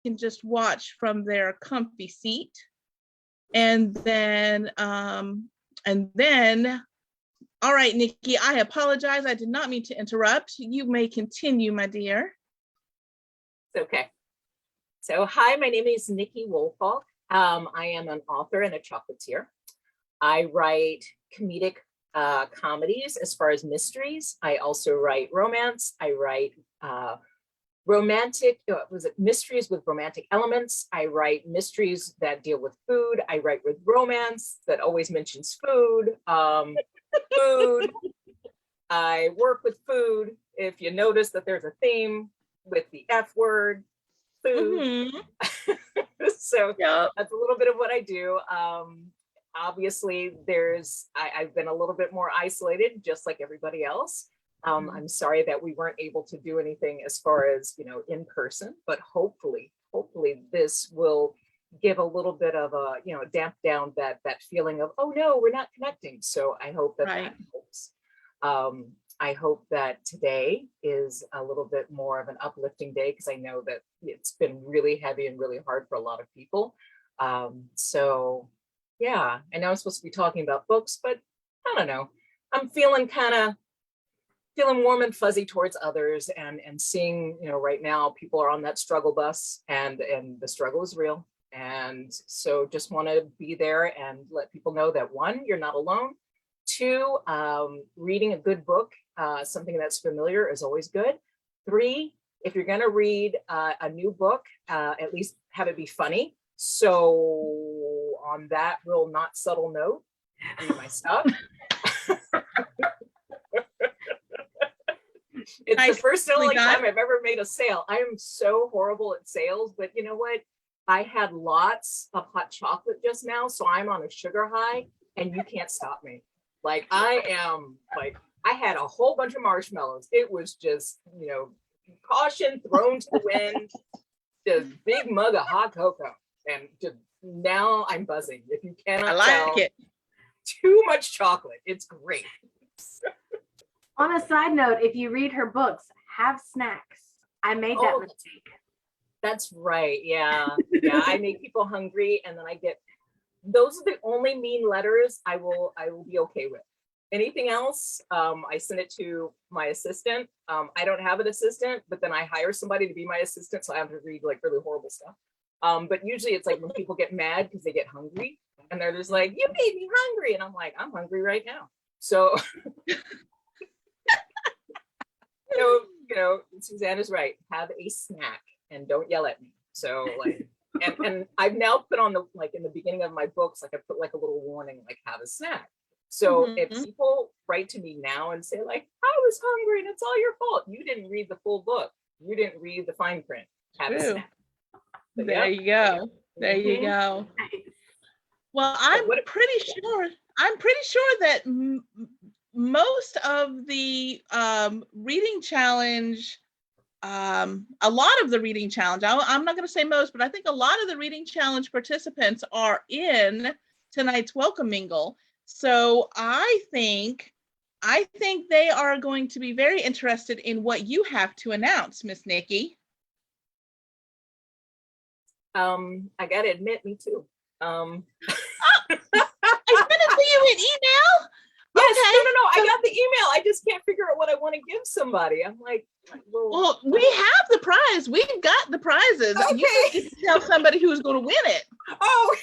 can just watch from their comfy seat. And then, all right, Nikki, I apologize. I did not mean to interrupt. You may continue, my dear. It's okay. So, hi, my name is Nikki Woolfolk. I am an author and a chocolatier. I write comedic comedies as far as mysteries. I also write romance. I write mysteries with romantic elements. I write mysteries that deal with food. I write with romance that always mentions food. Food. I work with food. If you notice that there's a theme with the F word, food. So that's a little bit of what I do. Obviously, I've been a little bit more isolated, just like everybody else. I'm sorry that we weren't able to do anything as far as, in person, but hopefully this will give a little bit of a, damp down that feeling of, oh no, we're not connecting. So I hope that that helps. I hope that today is a little bit more of an uplifting day, because I know that it's been really heavy and really hard for a lot of people. So yeah, I know I'm supposed to be talking about books, but I don't know. I'm feeling warm and fuzzy towards others, and seeing, right now people are on that struggle bus, and the struggle is real. And so just want to be there and let people know that, one, you're not alone. Two, reading a good book, something that's familiar, is always good. Three, if you're going to read a new book, at least have it be funny. So on that real not subtle note, read my stuff. It's the first and only time I've ever made a sale. I am so horrible at sales, but you know what? I had lots of hot chocolate just now, so I'm on a sugar high, and you can't stop me. Like, I had a whole bunch of marshmallows. It was just, caution thrown to the wind, just big mug of hot cocoa. And just now I'm buzzing. If you cannot tell, too much chocolate. It's great. On a side note, if you read her books, have snacks. I made that mistake. That's right. Yeah. Yeah. I make people hungry, and then those are the only mean letters I will be okay with. Anything else, I send it to my assistant. I don't have an assistant, but then I hire somebody to be my assistant, so I have to read like really horrible stuff. But usually it's like when people get mad because they get hungry, and they're just like, "You made me hungry," and I'm like, "I'm hungry right now." So, Suzanne is right. Have a snack and don't yell at me. So like, and I've now put on in the beginning of my books, like I put like a little warning, like, have a snack. So if people write to me now and say like, I was hungry and it's all your fault, you didn't read the full book. You didn't read the fine print. Have a snack. So, there you go. There you go. Well, I'm pretty sure that most of the reading challenge, a lot of the reading challenge, I'm not going to say most, but I think a lot of the reading challenge participants are in tonight's welcome mingle. So I think they are going to be very interested in what you have to announce, Miss Nikki. I got to admit, me too. I sent it to you in email? Yes, okay. No, I got the email. I just can't figure out what I want to give somebody. I'm like, well, we have the prize. We've got the prizes. Okay. You just tell somebody who's going to win it. Oh,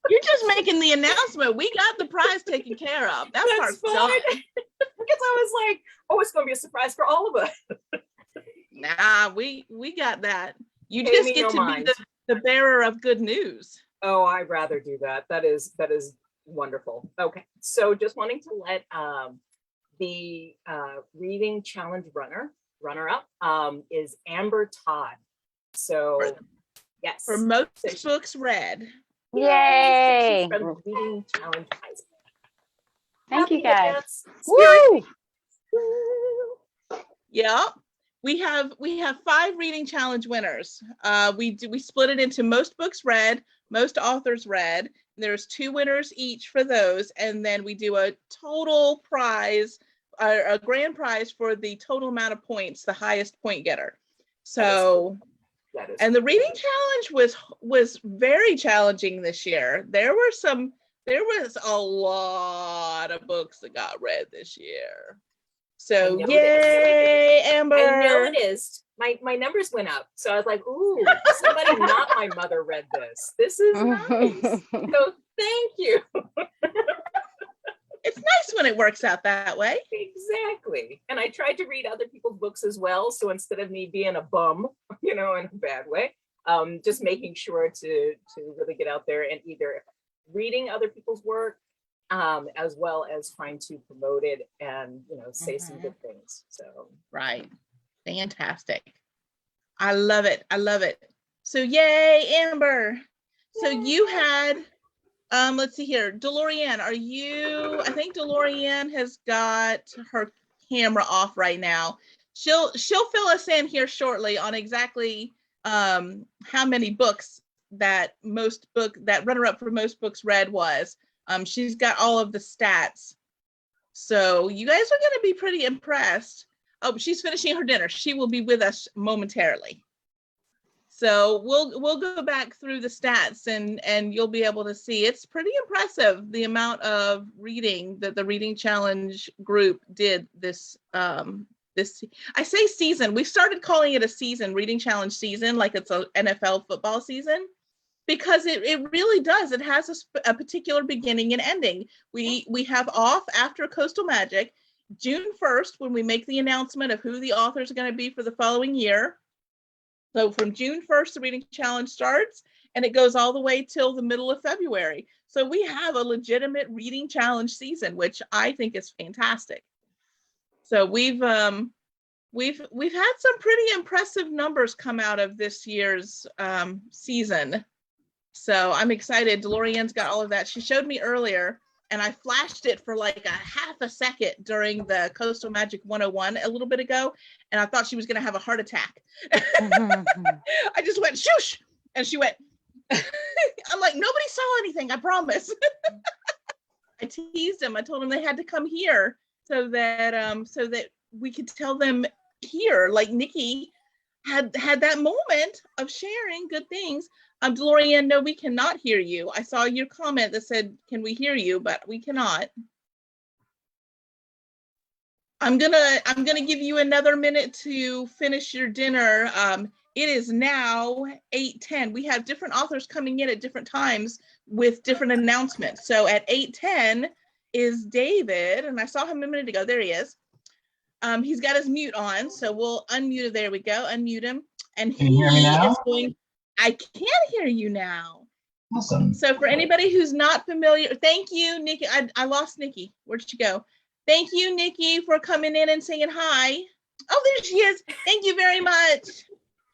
you're just making the announcement. We got the prize taken care of. That's part's done. Because I was like, oh, it's going to be a surprise for all of us. Nah, we got that. You just get to be the bearer of good news. Oh, I'd rather do that. That is wonderful. Okay, so just wanting to let the reading challenge runner-up is Amber Todd. So yes, for most books read. Yay! From reading challenge. Thank you guys. Woo! Yeah. We have 5 reading challenge winners. We split it into most books read, most authors read. There's 2 winners each for those, and then we do a total prize, a grand prize for the total amount of points, the highest point getter. So That is. And the reading challenge was very challenging this year. There was a lot of books that got read this year. So yay, Amber. I noticed my numbers went up. So I was like, ooh, somebody not my mother read this. This is nice. So thank you. It's nice when it works out that way. Exactly. And I tried to read other people's books as well. So instead of me being a bum, in a bad way, just making sure to really get out there and either reading other people's work, as well as trying to promote it and, say some good things. So. Right. Fantastic. I love it. I love it. So yay, Amber. So you had, let's see here. DeLorean, I think DeLorean has got her camera off right now. She'll fill us in here shortly on exactly how many books that runner-up for most books read was. She's got all of the stats. So you guys are going to be pretty impressed. Oh, she's finishing her dinner. She will be with us momentarily. So we'll go back through the stats and you'll be able to see it's pretty impressive the amount of reading that the reading challenge group did this I say season. We started calling it a season, reading challenge season, like it's a NFL football season, because it really does. It has a particular beginning and ending. We have off after Coastal Magic, June 1st, when we make the announcement of who the authors are going to be for the following year. So from June 1st, the reading challenge starts and it goes all the way till the middle of February. So we have a legitimate reading challenge season, which I think is fantastic. So we've had some pretty impressive numbers come out of this year's season. So I'm excited. DeLorean's got all of that. She showed me earlier and I flashed it for like a half a second during the Coastal Magic 101 a little bit ago. And I thought she was going to have a heart attack. I just went, shoosh. And she went, I'm like, nobody saw anything, I promise. I teased them. I told them they had to come here so that we could tell them here, like Nikki had that moment of sharing good things. DeLorean, no, we cannot hear you. I saw your comment that said, can we hear you? But we cannot. I'm gonna give you another minute to finish your dinner. It is now 8:10. We have different authors coming in at different times with different announcements. So at 8:10 is David, and I saw him a minute ago. There he is. He's got his mute on, so we'll unmute him. There we go. Unmute him. And Can you hear me now? I can hear you now. Awesome. So for anybody who's not familiar, thank you, Nikki. I lost Nikki. Where'd she go? Thank you, Nikki, for coming in and saying hi. Oh, there she is. Thank you very much.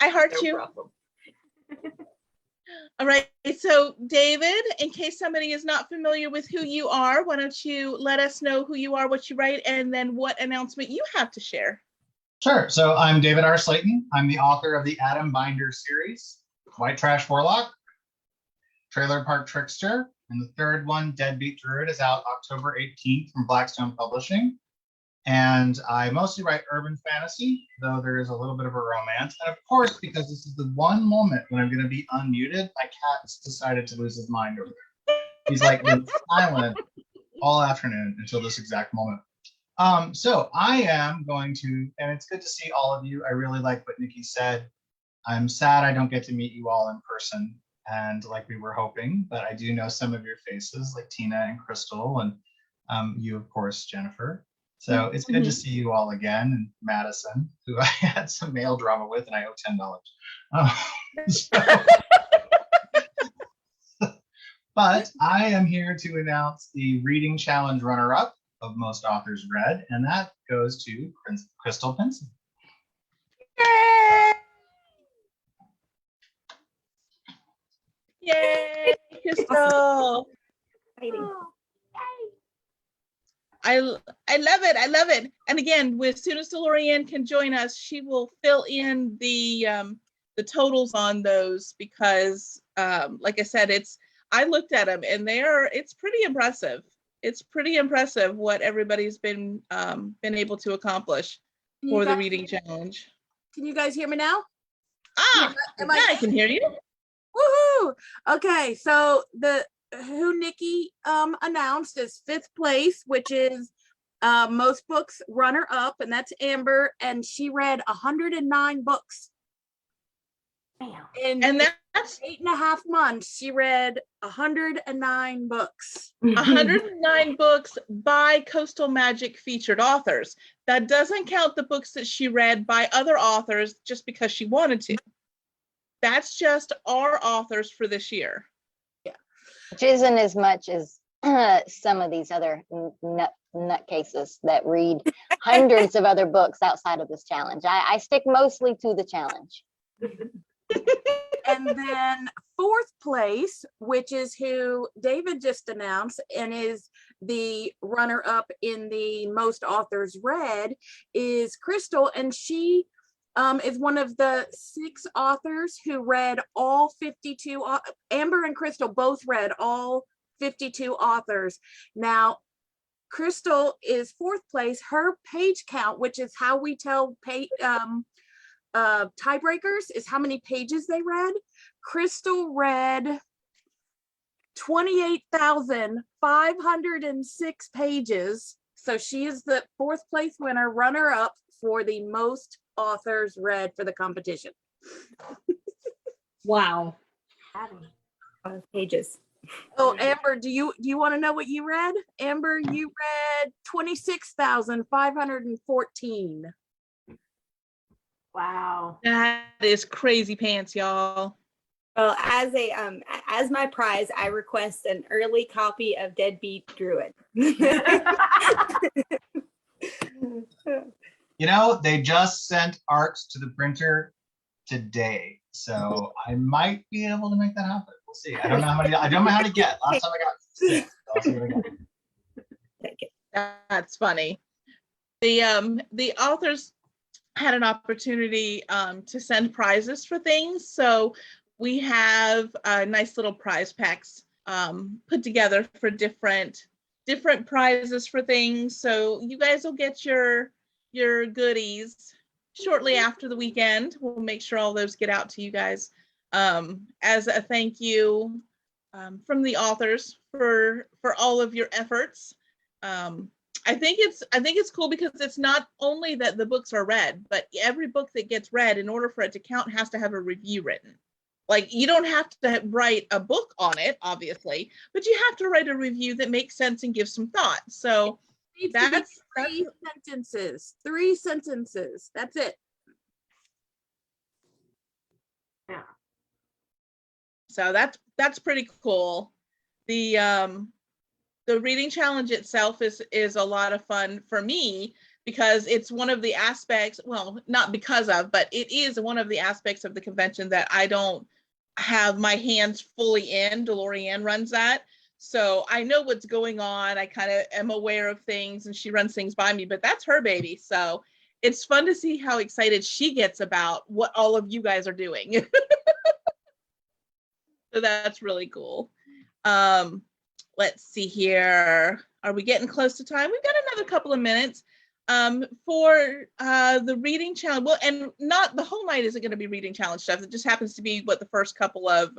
I heart you. Problem. All right. So David, in case somebody is not familiar with who you are, why don't you let us know who you are, what you write, and then what announcement you have to share. Sure. So I'm David R. Slayton. I'm the author of the Adam Binder series, White Trash Warlock, Trailer Park Trickster, and the third one, Deadbeat Druid, is out October 18th from Blackstone Publishing. And I mostly write urban fantasy, though there is a little bit of a romance. And of course, because this is the one moment when I'm going to be unmuted, my cat's decided to lose his mind over there. He's like been silent all afternoon until this exact moment. So I am going to, and it's good to see all of you. I really like what Nikki said. I'm sad I don't get to meet you all in person and like we were hoping, but I do know some of your faces like Tina and Crystal and you, of course, Jennifer. So it's good to see you all again, and Madison, who I had some mail drama with, and I owe $10. But I am here to announce the reading challenge runner-up of most authors read, and that goes to Crystal Pinson. Yay, Crystal! I love it. I love it. And again, as soon as DeLorean can join us, she will fill in the totals on those because, like I said, I looked at them and it's pretty impressive. It's pretty impressive what everybody's been able to accomplish for the reading challenge. Can you guys hear me now? I can hear you. Woohoo! Okay, so who Nikki announced is 5th place, which is most books runner up, and that's Amber, and she read 109 books. Damn. And that's 8.5 months. She read 109 books. 109 books by Coastal Magic featured authors. That doesn't count the books that she read by other authors just because she wanted to. That's just our authors for this year. Yeah. Which isn't as much as some of these other nutcases that read hundreds of other books outside of this challenge. I stick mostly to the challenge. And then 4th place, which is who David just announced and is the runner up in the most authors read, is Crystal. And she is one of the 6 authors who read all 52. Amber and Crystal both read all 52 authors. Now, Crystal is 4th place. Her page count, which is how we tell tiebreakers, is how many pages they read. Crystal read 28,506 pages. So she is the 4th place winner, runner up for the most authors read for the competition. Wow. Pages. Oh, Amber, do you want to know what you read? Amber, you read 26,514. Wow. That is crazy pants, y'all. Well, as my prize, I request an early copy of Deadbeat Druid. You know, they just sent arcs to the printer today, so I might be able to make that happen. We'll see. I don't know how many. I don't know how to get. Last time I got 6. I'll see what I got. Take it. That's funny. The authors had an opportunity to send prizes for things, so we have nice little prize packs put together for different prizes for things. So you guys will get your goodies shortly after the weekend. We'll make sure all those get out to you guys as a thank you from the authors for all of your efforts. I think it's cool because it's not only that the books are read, but every book that gets read, in order for it to count, has to have a review written. Like, you don't have to write a book on it, obviously, but you have to write a review that makes sense and gives some thought. So that's 3 sentences. 3 sentences. That's it. Yeah. So that's pretty cool. The reading challenge itself is a lot of fun for me because it's one of the aspects, well, not because of, but it is one of the aspects of the convention that I don't have my hands fully in. DeLorean runs that. So I know what's going on. I kind of am aware of things and she runs things by me, but that's her baby. So it's fun to see how excited she gets about what all of you guys are doing. So that's really cool. Let's see here. Are we getting close to time? We've got another couple of minutes for the reading challenge. Well, and not the whole night isn't going to be reading challenge stuff. It just happens to be what the first couple of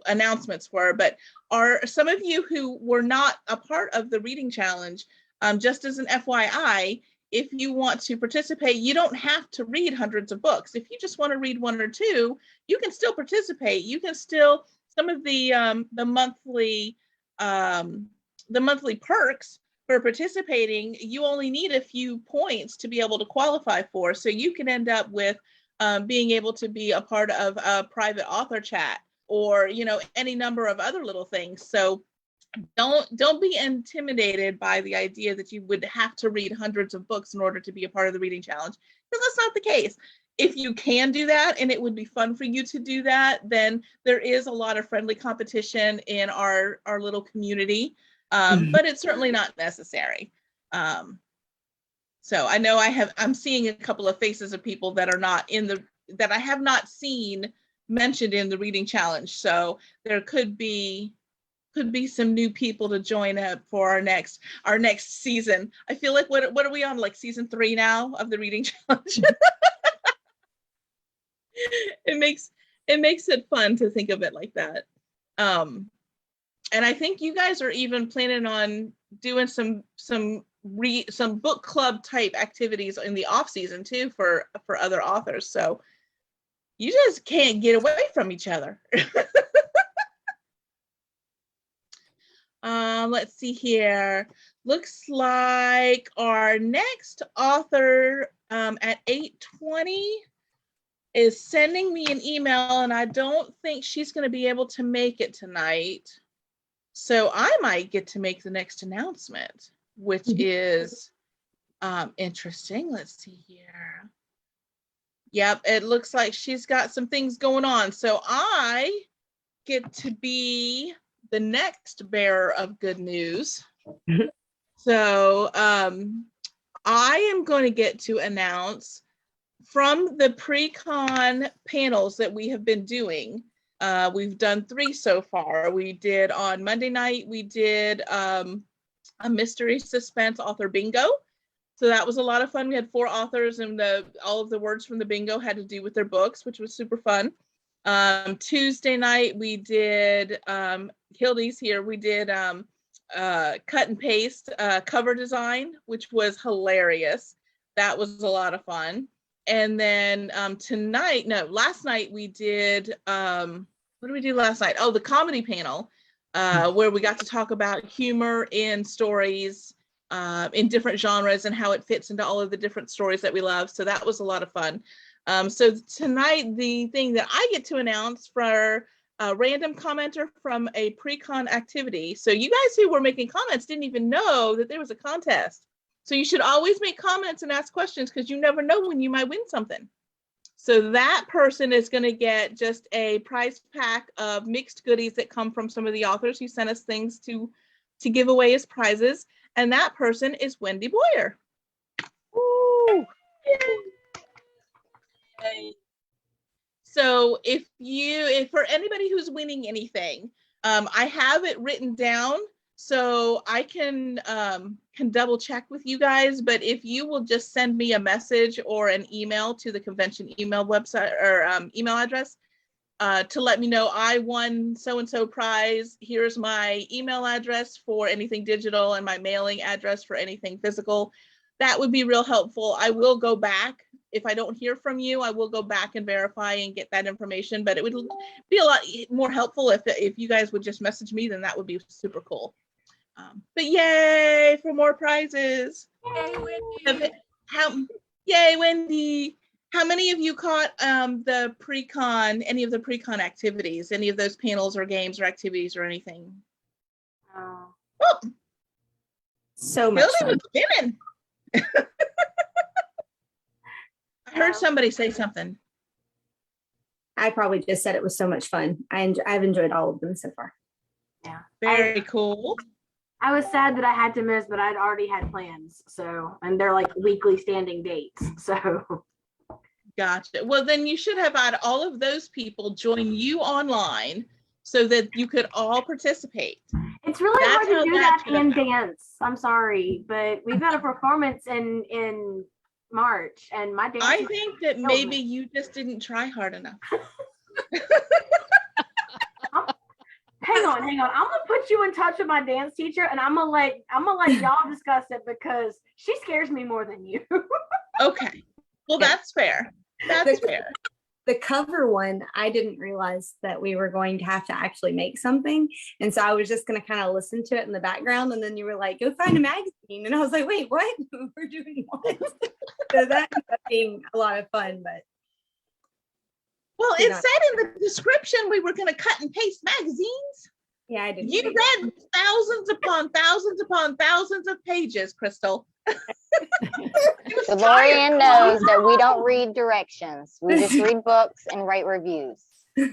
announcements were. But are some of you who were not a part of the reading challenge, just as an FYI, if you want to participate, you don't have to read hundreds of books. If you just want to read 1 or 2, you can still participate. You can still, some of the monthly perks for participating, you only need a few points to be able to qualify for. So you can end up with being able to be a part of a private author chat, or, you know, any number of other little things. So don't be intimidated by the idea that you would have to read hundreds of books in order to be a part of the reading challenge, because that's not the case. If you can do that and it would be fun for you to do that, then there is a lot of friendly competition in our little community, but it's certainly not necessary. So I know I'm seeing a couple of faces of people that are not that I have not seen mentioned in the reading challenge. So there could be some new people to join up for our next season. I feel like what are we on, like season 3 now of the reading challenge? it makes it fun to think of it like that. And I think you guys are even planning on doing some book club type activities in the off season too for other authors. So you just can't get away from each other. Let's see here. Looks like our next author at 8:20 is sending me an email, and I don't think she's going to be able to make it tonight. So I might get to make the next announcement, which is interesting. Let's see here. Yep, it looks like she's got some things going on. So I get to be the next bearer of good news. So I am going to get to announce from the pre-con panels that we have been doing. We've done 3 so far. We did on Monday night, we did a mystery suspense author bingo. So that was a lot of fun. We had 4 authors, and all of the words from the bingo had to do with their books, which was super fun. Tuesday night, we did, Hildie's here, we did cut and paste cover design, which was hilarious. That was a lot of fun. And then last night we did, what did we do last night? Oh, the comedy panel, where we got to talk about humor in stories in different genres and how it fits into all of the different stories that we love. So that was a lot of fun. So tonight, the thing that I get to announce for a random commenter from a pre-con activity. So you guys who were making comments didn't even know that there was a contest. So you should always make comments and ask questions, because you never know when you might win something. So that person is going to get just a prize pack of mixed goodies that come from some of the authors who sent us things to give away as prizes. And that person is Wendy Boyer. Woo! Yay. So if for anybody who's winning anything, I have it written down so I can double check with you guys. But if you will just send me a message or an email to the convention email website or email address to let me know I won so-and-so prize. Here's my email address for anything digital and my mailing address for anything physical. That would be real helpful. I will go back. If I don't hear from you, I will go back and verify and get that information, but it would be a lot more helpful if you guys would just message me, then that would be super cool. But yay for more prizes. Yay, Wendy. Yay, Wendy. How many of you caught any of the pre-con activities, any of those panels or games or activities or anything? Oh. Oh, So much Hildie fun. was spinning. I heard somebody say something. I probably just said it was so much fun. I've enjoyed all of them so far. Yeah. Very cool. I was sad that I had to miss, but I'd already had plans. So, and they're like weekly standing dates. So. Gotcha. Well, then you should have had all of those people join you online so that you could all participate. It's really That's hard how to do that that and dance. I'm sorry, but we've got a performance in March, and my dance. I think that maybe you just didn't try hard enough. Hang on. I'm gonna put you in touch with my dance teacher, and I'm gonna let y'all discuss it, because she scares me more than you. Okay. Well, that's fair. That's fair. The cover one, I didn't realize that we were going to have to actually make something. And so I was just going to kind of listen to it in the background. And then you were like, go find a magazine. And I was like, wait, what? We're doing what? So that ended up being a lot of fun. But Well, it said in the description we were going to cut and paste magazines. yeah, I didn't. You read thousands upon thousands upon thousands of pages, Crystal. So Lorianne knows that we don't read directions. We just read books and write reviews. We're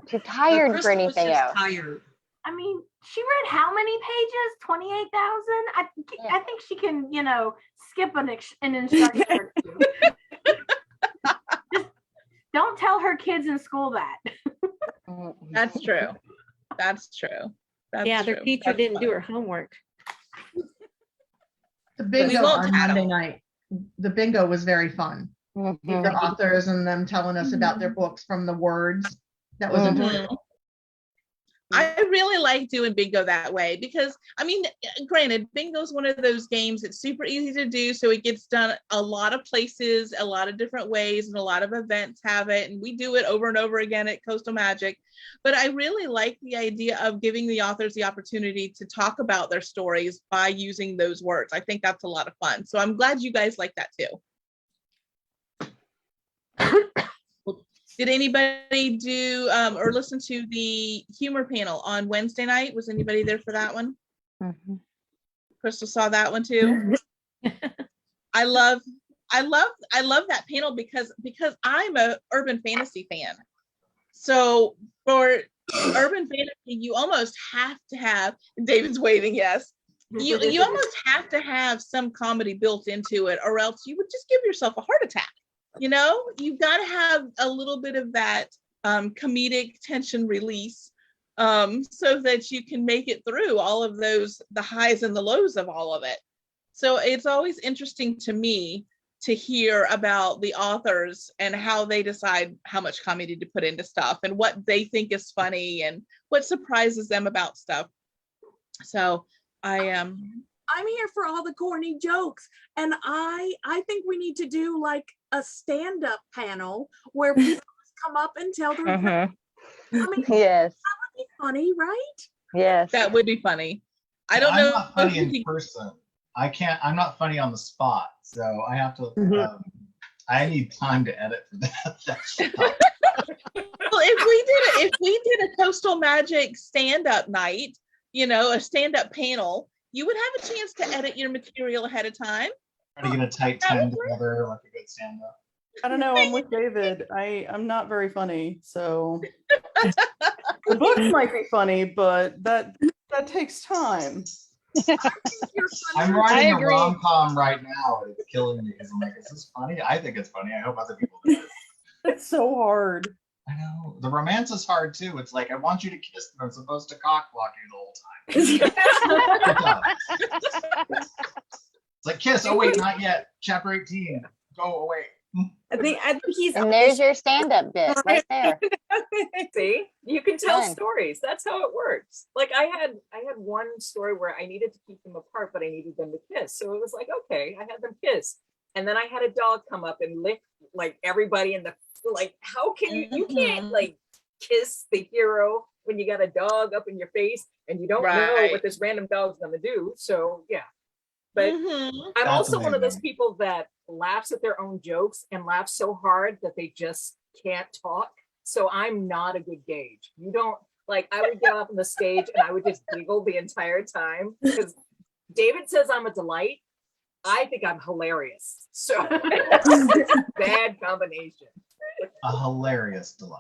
too tired for anything else. Tired. I mean, she read how many pages? 28,000? I think she can, skip an instruction or two. Just don't tell her kids in school that. That's true. That's true. That's Their true. teacher That's didn't fun. do her homework. The bingo won't on tattle. Monday night. The bingo was very fun. Mhm. the authors and them telling us about their books from the words. That was enjoyable. I really like doing bingo that way because, I mean, granted, bingo is one of those games that's super easy to do. So it gets done a lot of places, a lot of different ways, and a lot of events have it. And we do it over and over again at Coastal Magic. But I really like the idea of giving the authors the opportunity to talk about their stories by using those words. I think that's a lot of fun. So I'm glad you guys like that too. Did anybody do or listen to the humor panel on Wednesday night? Was anybody there for that one? Mhm. Crystal saw that one too. I love that panel because I'm a urban fantasy fan. So for urban fantasy, you almost have to have, David's waving yes. You almost have to have some comedy built into it, or else you would just give yourself a heart attack. You know, you've got to have a little bit of that comedic tension release so that you can make it through all of those, the highs and the lows of all of it. So it's always interesting to me to hear about the authors and how they decide how much comedy to put into stuff and what they think is funny and what surprises them about stuff. So I'm here for all the corny jokes, and I think we need to do like a stand-up panel where people just come up and tell their jokes. I mean, Yes. that would be funny, right? Yes. that would be funny. I don't know. I'm not funny in person. I'm not funny on the spot, so I have to. I need time to edit for that. Well, if we did a Coastal Magic stand-up night, you know, a stand-up panel, you would have a chance to edit your material ahead of time. Try to get a tight 10 together, like a good stand-up. I don't know. I'm with David. I'm not very funny, so the books might be funny, but that takes time. I'm writing a rom-com right now. It's killing me because I'm like, is this funny? I think it's funny. I hope other people do it. It's so hard. I know. The romance is hard too. It's like, I want you to kiss them. I'm supposed to cock block you the whole time. It's like, kiss. Oh, wait, not yet. Chapter 18. Go away. I think he's. And there's your stand-up bit right there. See, you can tell Fun. stories. That's how it works. Like I had one story where I needed to keep them apart, but I needed them to kiss. So it was like, okay, I had them kiss. And then I had a dog come up and lick like everybody in the, like, how can you can't like kiss the hero when you got a dog up in your face and you don't know what this random dog's gonna do. So yeah. But I'm also one of those people that laughs at their own jokes and laughs so hard that they just can't talk. So I'm not a good gauge. You don't, like, I would get up on the stage and I would just giggle the entire time because David says I'm a delight. I think I'm hilarious. So bad combination. A hilarious delight.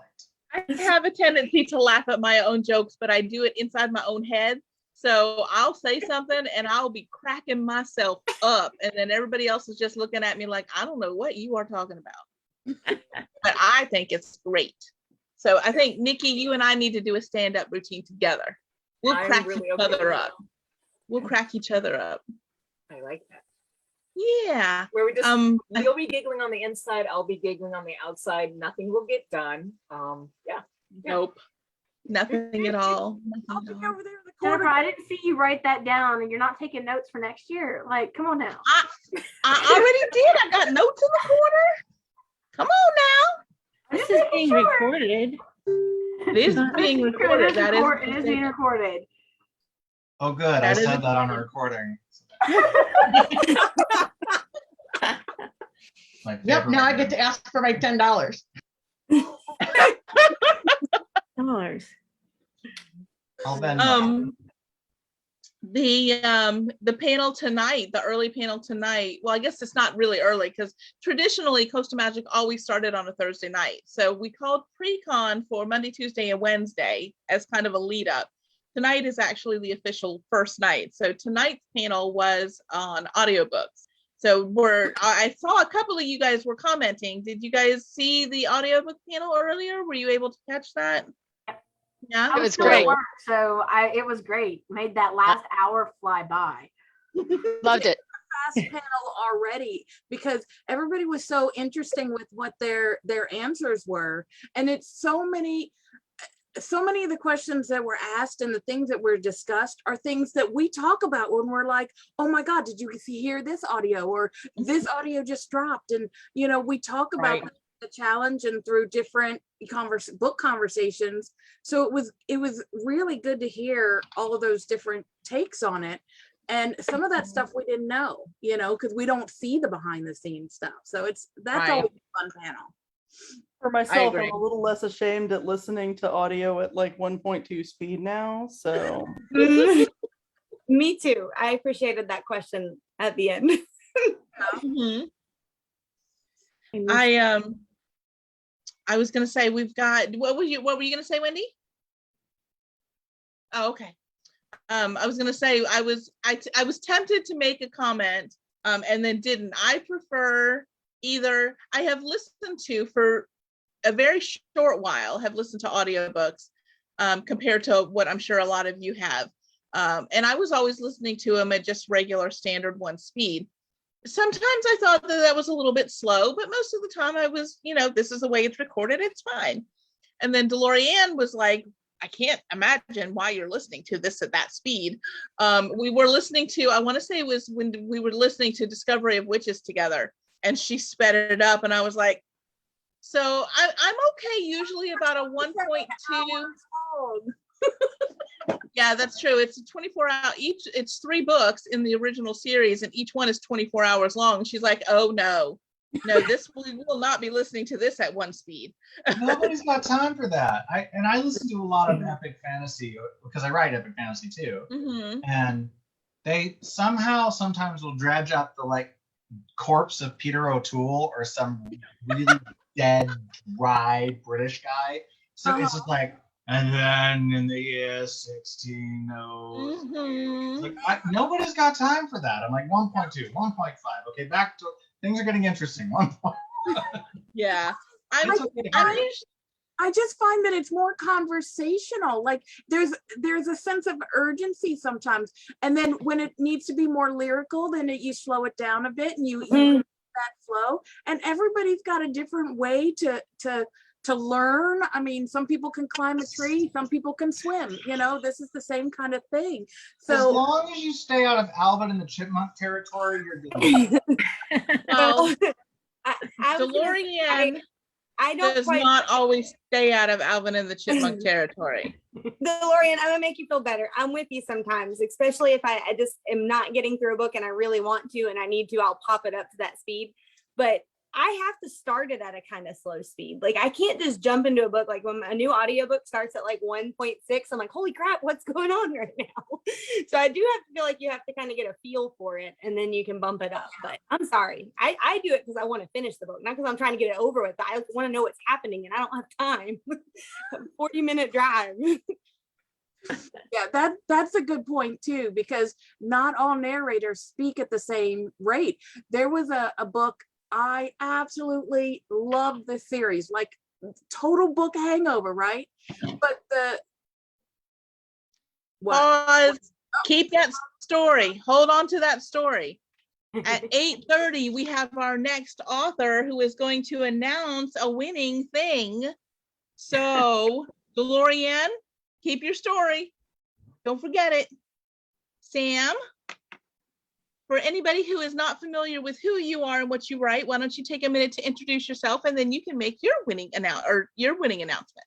I have a tendency to laugh at my own jokes, but I do it inside my own head. So I'll say something and I'll be cracking myself up. And then everybody else is just looking at me like, I don't know what you are talking about. But I think it's great. So I think, Nikki, you and I need to do a stand-up routine together. We'll crack each other up. We'll crack each other up. I like that. Yeah. Where we just, you'll be giggling on the inside, I'll be giggling on the outside. Nothing will get done. Yeah. Nope. Nothing at all. I'll be over there in the Jennifer, corner. I didn't see you write that down, and you're not taking notes for next year. Like, come on now. I already did. I got notes in the corner. Come on now. This is being recorded. It is being recorded. It is being recorded. Oh, good. I said that on a recording. Yep, now I get to ask for my $10. $10. The panel tonight, the early panel tonight, well, I guess it's not really early because traditionally Coastal Magic always started on a Thursday night. So we called pre-con for Monday, Tuesday, and Wednesday as kind of a lead up. Tonight is actually the official first night. So tonight's panel was on audiobooks. So I saw a couple of you guys were commenting. Did you guys see the audiobook panel earlier? Were you able to catch that? Yeah, It was great. So it was great. Made that last hour fly by. Loved it. fast panel already because everybody was so interesting with what their answers were, and it's so many of the questions that were asked and the things that were discussed are things that we talk about when we're like, oh my God, did you hear this audio, or this audio just dropped? And we talk about the challenge and through different book conversations. So it was really good to hear all of those different takes on it. And some of that stuff we didn't know, because we don't see the behind the scenes stuff. So that's always a fun panel. For myself, I'm a little less ashamed at listening to audio at like 1.2 speed now. So me too. I appreciated that question at the end. I was gonna say we've got what were you gonna say, Wendy? Oh, okay. I was gonna say I was tempted to make a comment and then didn't. I prefer either I have listened to for a very short while, have listened to audiobooks compared to what I'm sure a lot of you have. And I was always listening to them at just regular standard one speed. Sometimes I thought that was a little bit slow, but most of the time I was, this is the way it's recorded, it's fine. And then DeLorean was like, I can't imagine why you're listening to this at that speed. We were listening to, I want to say it was when we were listening to Discovery of Witches together, and she sped it up, and I was like, so I'm okay usually about a 1.2. Yeah, that's true. It's a 24 hour each. It's 3 books in the original series, and each one is 24 hours long. She's like, oh no, we will not be listening to this at one speed. Nobody's got time for that. I listen to a lot of epic fantasy because I write epic fantasy too. And they sometimes will dredge up the corpse of Peter O'Toole or some really dead, dry British guy. So it's just like, and then in the year 1600, nobody's got time for that. I'm like 1.2, 1.5. Okay, back to things are getting interesting. 1. Yeah, I just find that it's more conversational. Like there's a sense of urgency sometimes, and then when it needs to be more lyrical, then you slow it down a bit and you that flow. And everybody's got a different way to learn. I mean, some people can climb a tree, some people can swim. This is the same kind of thing. So as long as you stay out of Alvin and the Chipmunk territory, you're good. Well, DeLorean does not always stay out of Alvin and the Chipmunk territory. DeLorean, I'm gonna make you feel better. I'm with you sometimes, especially if I just am not getting through a book and I really want to and I need to, I'll pop it up to that speed. But I have to start it at a kind of slow speed. Like I can't just jump into a book. Like when a new audiobook starts at 1.6, I'm like, holy crap, what's going on right now? So I do have to feel like you have to kind of get a feel for it and then you can bump it up. But I'm sorry. I do it because I want to finish the book, not because I'm trying to get it over with. I want to know what's happening and I don't have time. 40-minute drive. Yeah, that's a good point too, because not all narrators speak at the same rate. There was a book, I absolutely love the series, like total book hangover, right? But keep that story. Hold on to that story. At 8:30, we have our next author who is going to announce a winning thing. So, DeLorean, keep your story. Don't forget it. Sam, for anybody who is not familiar with who you are and what you write, why don't you take a minute to introduce yourself and then you can make your winning announcement.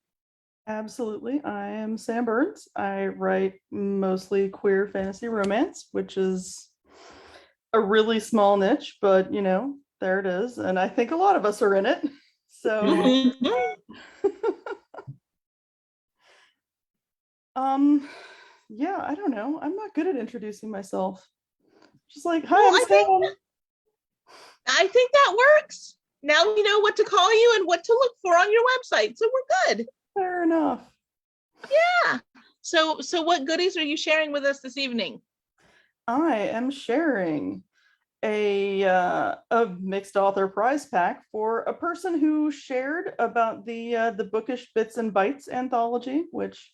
Absolutely. I am Sam Burns. I write mostly queer fantasy romance, which is a really small niche, but there it is. And I think a lot of us are in it. So yeah, I don't know. I'm not good at introducing myself. Just like, hi, I'm Sam. I think that works. Now we know what to call you and what to look for on your website. So we're good. Fair enough. Yeah. So what goodies are you sharing with us this evening? I am sharing a mixed author prize pack for a person who shared about the Bookish Bits and Bytes anthology, which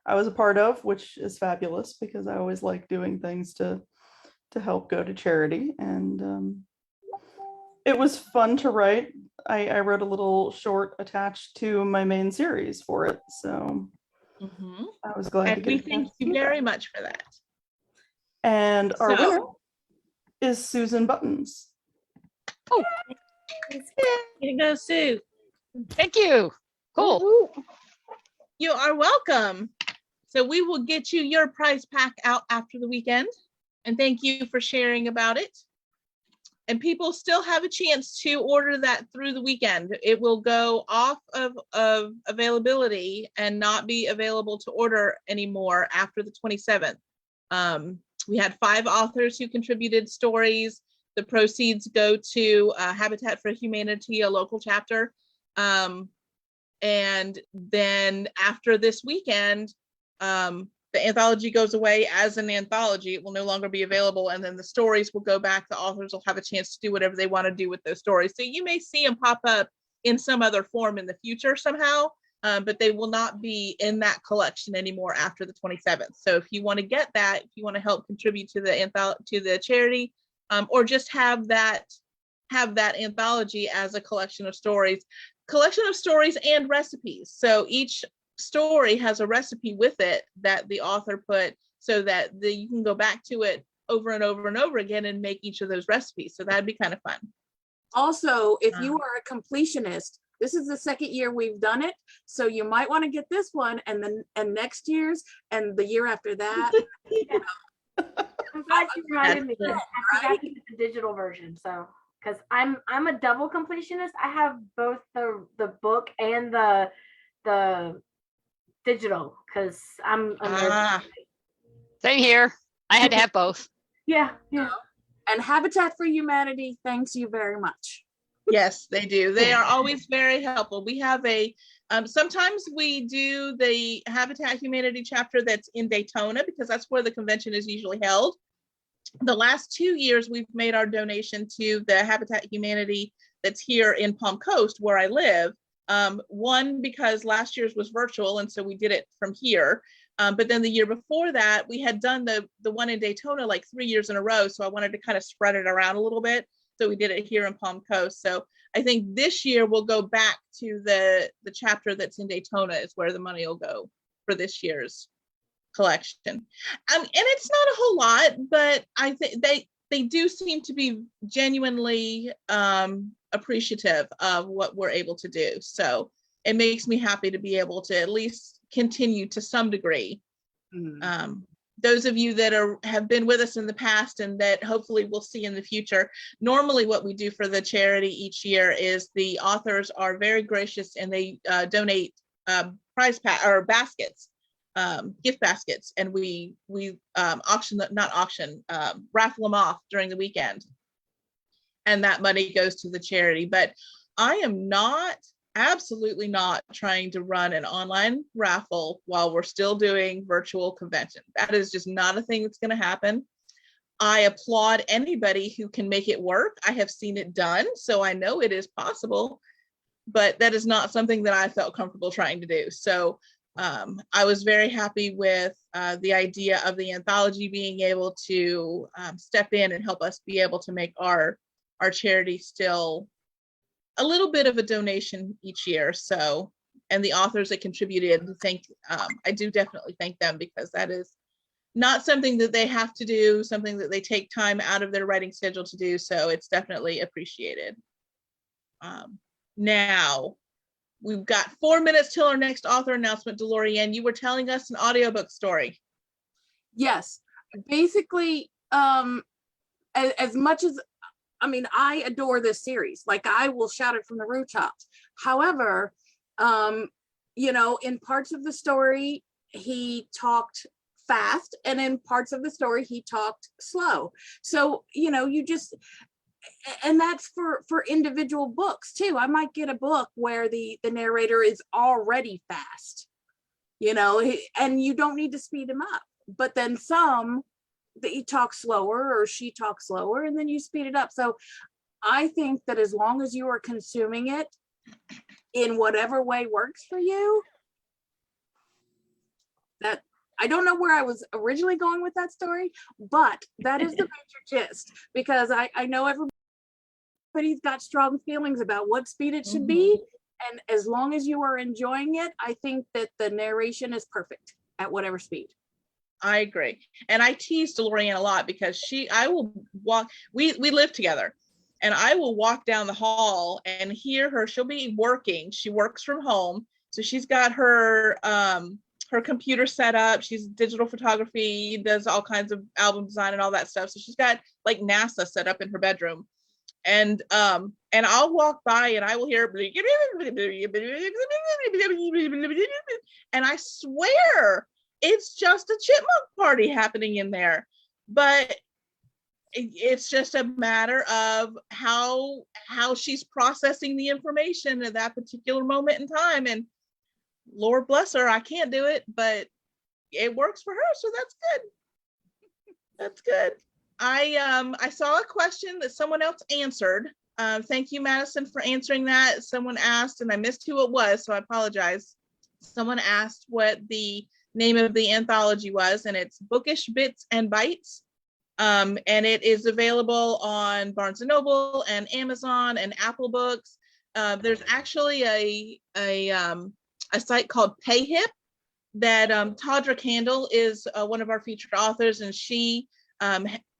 I was a part of, which is fabulous because I always like doing things to to help go to charity. And it was fun to write. I wrote a little short attached to my main series for it. So I was glad to And get we a chance thank to you do that. very much for that. And our So- winner is Susan Buttons. Way to go, Sue. Thank you. Cool. Woo-hoo. You are welcome. So we will get you your prize pack out after the weekend. And thank you for sharing about it. And people still have a chance to order that through the weekend. It will go off of availability and not be available to order anymore after the 27th. We had 5 authors who contributed stories. The proceeds go to Habitat for Humanity, a local chapter. And then after this weekend, the anthology goes away as an anthology. It will no longer be available. And then the stories will go back. The authors will have a chance to do whatever they want to do with those stories. So you may see them pop up in some other form in the future somehow, but they will not be in that collection anymore after the 27th. So if you want to get that, if you want to help contribute to the charity, or just have that anthology as a collection of stories and recipes. So each story has a recipe with it that the author put so that you can go back to it over and over and over again and make each of those recipes. So that'd be kind of fun. Also, if you are a completionist, this is the 2nd year we've done it. So you might want to get this one and then next year's and the year after that. I'm glad you reminded me. I forgot to get the digital version. So because I'm a double completionist. I have both the book and the digital because I'm Same here. I had to have both. yeah. And Habitat for Humanity thanks you very much. Yes, they do. They are always very helpful. We have sometimes we do the Habitat Humanity chapter that's in Daytona because that's where the convention is usually held. The last 2 years, we've made our donation to the Habitat Humanity that's here in Palm Coast where I live. One, because last year's was virtual, and so we did it from here. But then the year before that, we had done the one in Daytona like 3 years in a row. So I wanted to kind of spread it around a little bit. So we did it here in Palm Coast. So I think this year we'll go back to the chapter that's in Daytona is where the money will go for this year's collection. And it's not a whole lot, but I think they do seem to be genuinely appreciative of what we're able to do. So it makes me happy to be able to at least continue to some degree. Those of you that have been with us in the past and that hopefully we'll see in the future, normally what we do for the charity each year is the authors are very gracious and they donate prize pack or baskets, gift baskets, and we raffle them off during the weekend, and that money goes to the charity. But I am absolutely not trying to run an online raffle while we're still doing virtual convention. That is just not a thing that's going to happen. I applaud anybody who can make it work. I have seen it done, so I know it is possible, but that is not something that I felt comfortable trying to do. So I was very happy with the idea of the anthology being able to step in and help us be able to make our charity still a little bit of a donation each year. So, and the authors that contributed, I do definitely thank them because that is not something that they have to do, something that they take time out of their writing schedule to do. So it's definitely appreciated. Now, we've got 4 minutes till our next author announcement. Delorianne, you were telling us an audiobook story. Yes, basically, as much as, I adore this series. Like I will shout it from the rooftops. However, in parts of the story, he talked fast, and in parts of the story, he talked slow. So, and that's for individual books too. I might get a book where the narrator is already fast, and you don't need to speed him up. But then some that you talk slower or she talks slower and then you speed it up. So I think that as long as you are consuming it in whatever way works for you, I don't know where I was originally going with that story, but that is the major gist, because I know everybody's got strong feelings about what speed it should be. And as long as you are enjoying it, I think that the narration is perfect at whatever speed. I agree. And I tease Lorianne a lot because I will walk, we live together, and I will walk down the hall and hear her. She'll be working. She works from home. So she's got her computer set up. She's digital photography, does all kinds of album design and all that stuff. So she's got like NASA set up in her bedroom. And I'll walk by and I will hear, and I swear it's just a chipmunk party happening in there. But it's just a matter of how she's processing the information at that particular moment in time. And Lord bless her, I can't do it, but it works for her, so that's good. That's good. I saw a question that someone else answered. Thank you, Madison, for answering that. Someone asked, and I missed who it was, so I apologize. Someone asked what the name of the anthology was, and it's Bookish Bits and Bites. And it is available on Barnes & Noble and Amazon and Apple Books. There's actually a site called PayHip that Todra Candle is one of our featured authors, and she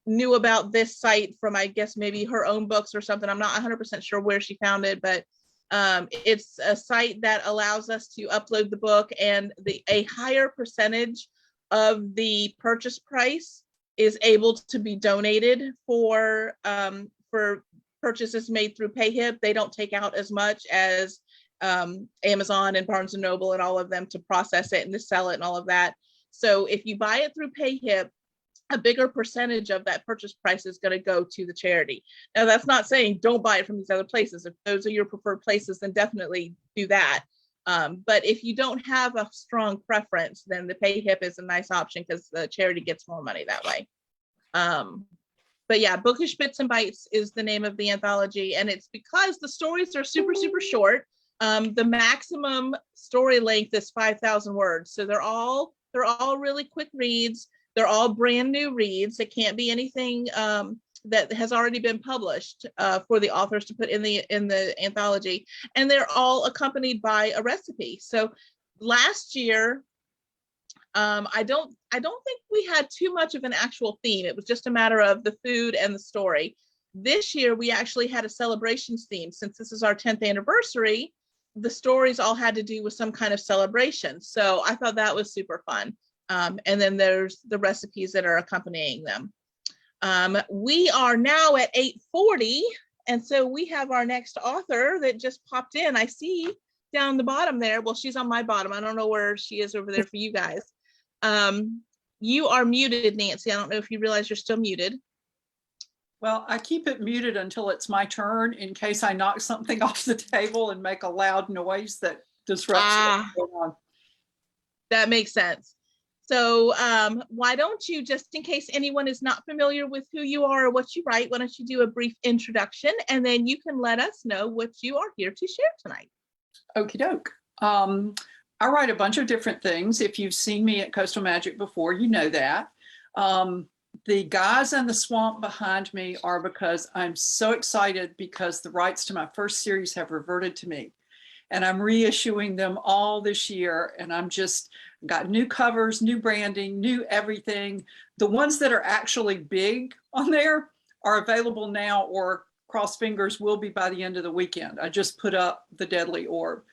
knew about this site from, I guess, maybe her own books or something. I'm not 100% sure where she found it, but it's a site that allows us to upload the book, and a higher percentage of the purchase price is able to be donated for purchases made through PayHip. They don't take out as much as Amazon and Barnes & Noble and all of them to process it and to sell it and all of that. So if you buy it through PayHip, a bigger percentage of that purchase price is going to go to the charity. Now, that's not saying don't buy it from these other places. If those are your preferred places, then definitely do that. But if you don't have a strong preference, then the PayHip is a nice option because the charity gets more money that way. But yeah, Bookish Bits and Bites is the name of the anthology, and it's because the stories are super, super short. The maximum story length is 5,000 words. So they're all really quick reads. They're all brand new reads. It can't be anything that has already been published for the authors to put in the anthology. And they're all accompanied by a recipe. So last year, I don't think we had too much of an actual theme. It was just a matter of the food and the story. This year, we actually had a celebrations theme. Since this is our 10th anniversary, the stories all had to do with some kind of celebration. So I thought that was super fun. And then there's the recipes that are accompanying them. We are now at 8:40, and so we have our next author that just popped in. I see down the bottom there. Well, she's on my bottom. I don't know where she is over there for you guys. You are muted, Nancy. I don't know if you realize you're still muted. Well, I keep it muted until it's my turn in case I knock something off the table and make a loud noise that disrupts what's going on. That makes sense. So why don't you, just in case anyone is not familiar with who you are or what you write, why don't you do a brief introduction, and then you can let us know what you are here to share tonight. Okie doke. I write a bunch of different things. If you've seen me at Coastal Magic before, you know that. The guys in the swamp behind me are because I'm so excited because the rights to my first series have reverted to me. And I'm reissuing them all this year. And I'm just got new covers, new branding, new everything. The ones that are actually big on there are available now, or cross fingers will be by the end of the weekend. I just put up The Deadly Orb.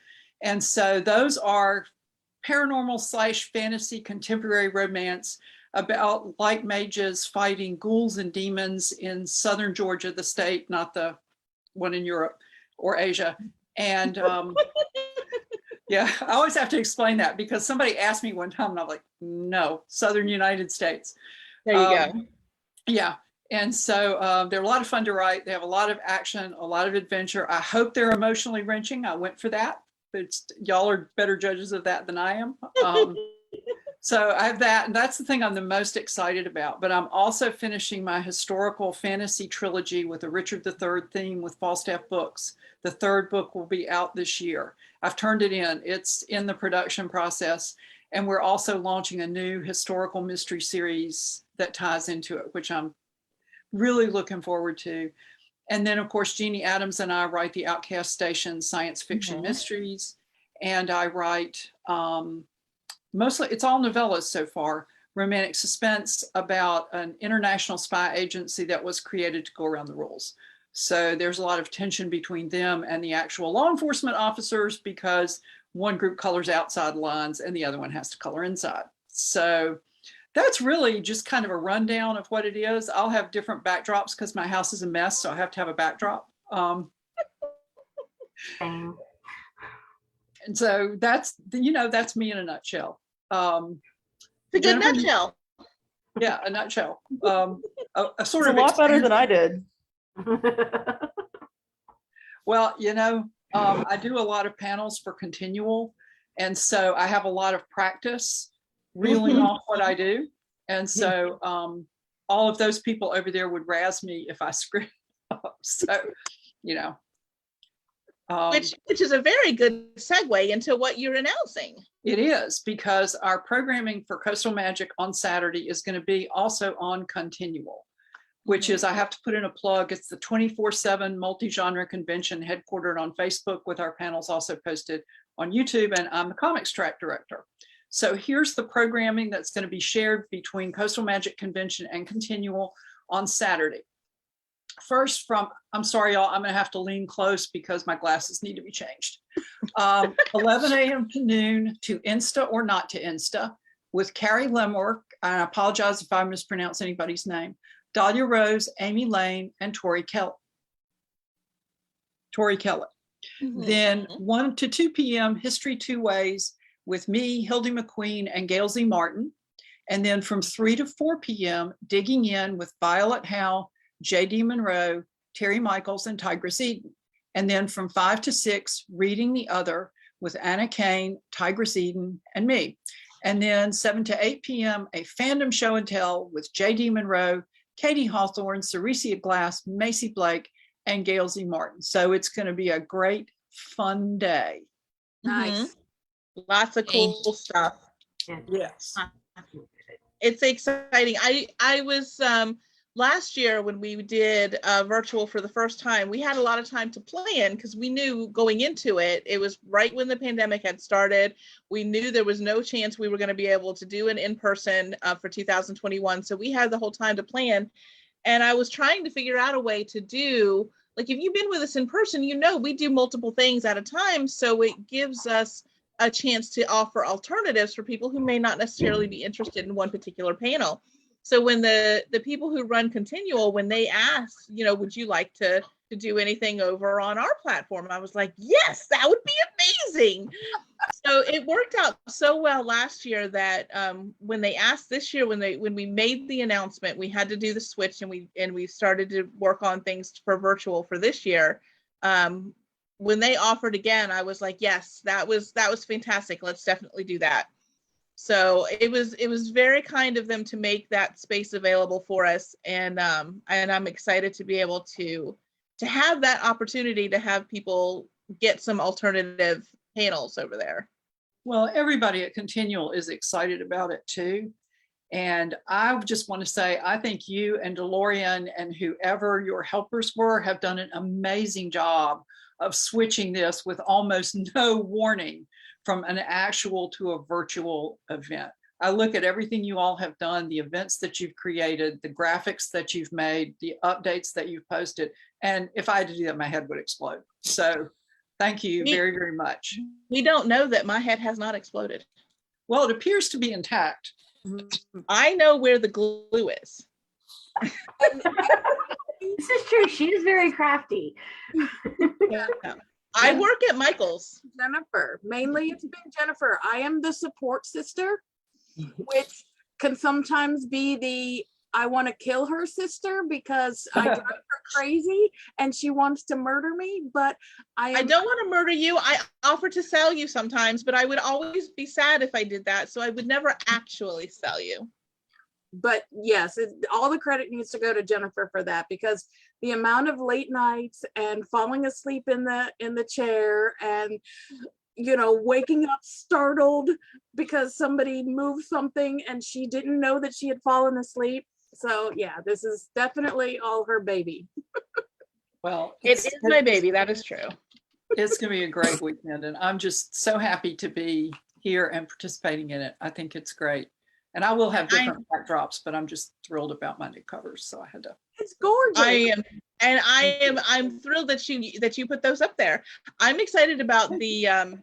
And so those are paranormal / fantasy contemporary romance about light mages fighting ghouls and demons in southern Georgia, the state, not the one in Europe or Asia. And yeah, I always have to explain that because somebody asked me one time and I'm like, no, southern United States. There you go. Yeah. And so they're a lot of fun to write. They have a lot of action, a lot of adventure. I hope they're emotionally wrenching. I went for that. Y'all are better judges of that than I am. So I have that, and that's the thing I'm the most excited about. But I'm also finishing my historical fantasy trilogy with a Richard III theme with Falstaff Books. The third book will be out this year. I've turned it in. It's in the production process. And we're also launching a new historical mystery series that ties into it, which I'm really looking forward to. And then, of course, Jeannie Adams and I write the Outcast Station science fiction mysteries. And I write mostly, it's all novellas so far, romantic suspense about an international spy agency that was created to go around the rules. So there's a lot of tension between them and the actual law enforcement officers because one group colors outside lines and the other one has to color inside. So that's really just kind of a rundown of what it is. I'll have different backdrops because my house is a mess, so I have to have a backdrop. And so that's, that's me in a nutshell. It's a good nutshell. Yeah, a nutshell. A sort it's of a lot better than I did. Well, I do a lot of panels for Continual, and so I have a lot of practice reeling off what I do. And so all of those people over there would razz me if I screwed up. So, which is a very good segue into what you're announcing. It is, because our programming for Coastal Magic on Saturday is going to be also on Continual, which is, I have to put in a plug, it's the 24/7 multi-genre convention headquartered on Facebook, with our panels also posted on YouTube, and I'm the comics track director. So here's the programming that's going to be shared between Coastal Magic Convention and Continual on Saturday. First, I'm sorry, y'all, I'm going to have to lean close because my glasses need to be changed. 11 a.m. to noon to Insta or Not to Insta with Carrie Lemwork. I apologize if I mispronounce anybody's name. Dahlia Rose, Amy Lane, and Tori Kellett. Then 1 to 2 p.m. History Two Ways with me, Hildie McQueen, and Gail Z. Martin. And then from 3 to 4 p.m. Digging In with Violet Howe, J.D. Monroe, Terry Michaels, and Tigress Eden. And then from 5 to 6, Reading the Other with Anna Kane, Tigress Eden, and me. And then 7 to 8 p.m. a fandom show and tell with J.D. Monroe, Katie Hawthorne, Seressia Glass, Macy Blake, and Gail Z. Martin. So it's going to be a great, fun day. Nice. Lots of cool stuff. Yes. It's exciting. I was last year when we did virtual for the first time, we had a lot of time to plan because we knew going into it, it was right when the pandemic had started. We knew there was no chance we were going to be able to do an in-person for 2021. So we had the whole time to plan. And I was trying to figure out a way to do, like, if you've been with us in person, we do multiple things at a time. So it gives us a chance to offer alternatives for people who may not necessarily be interested in one particular panel. So when the people who run Continual, when they asked, would you like to do anything over on our platform? I was like, yes, that would be amazing. So it worked out so well last year that when they asked this year, when we made the announcement, we had to do the switch, and we started to work on things for virtual for this year. When they offered again, I was like, yes, that was fantastic. Let's definitely do that. So it was very kind of them to make that space available for us, and I'm excited to be able to have that opportunity to have people get some alternative panels over there. Well, everybody at Continual is excited about it too. And I just want to say, I think you and DeLorean and whoever your helpers were have done an amazing job of switching this with almost no warning from an actual to a virtual event. I look at everything you all have done, the events that you've created, the graphics that you've made, the updates that you've posted. And if I had to do that, my head would explode. So thank you very, very much. We don't know that my head has not exploded. Well, it appears to be intact. I know where the glue is. This is true. She is very crafty. Yeah. I work at Michael's. Jennifer, mainly it's been Jennifer. I am the support sister, which can sometimes be the I want to kill her sister because I drive her crazy and she wants to murder me, but I don't want to murder you. I offer to sell you sometimes, but I would always be sad if I did that. So I would never actually sell you. But yes, all the credit needs to go to Jennifer for that, because the amount of late nights and falling asleep in the chair and waking up startled because somebody moved something and she didn't know that she had fallen asleep. So yeah, this is definitely all her baby. Well, It is my baby. That is true. It's going to be a great weekend, and I'm just so happy to be here and participating in it. I think it's great. And I will have different backdrops, but I'm just thrilled about my new covers. So I had to. It's gorgeous. I'm thrilled that you put those up there. I'm excited about the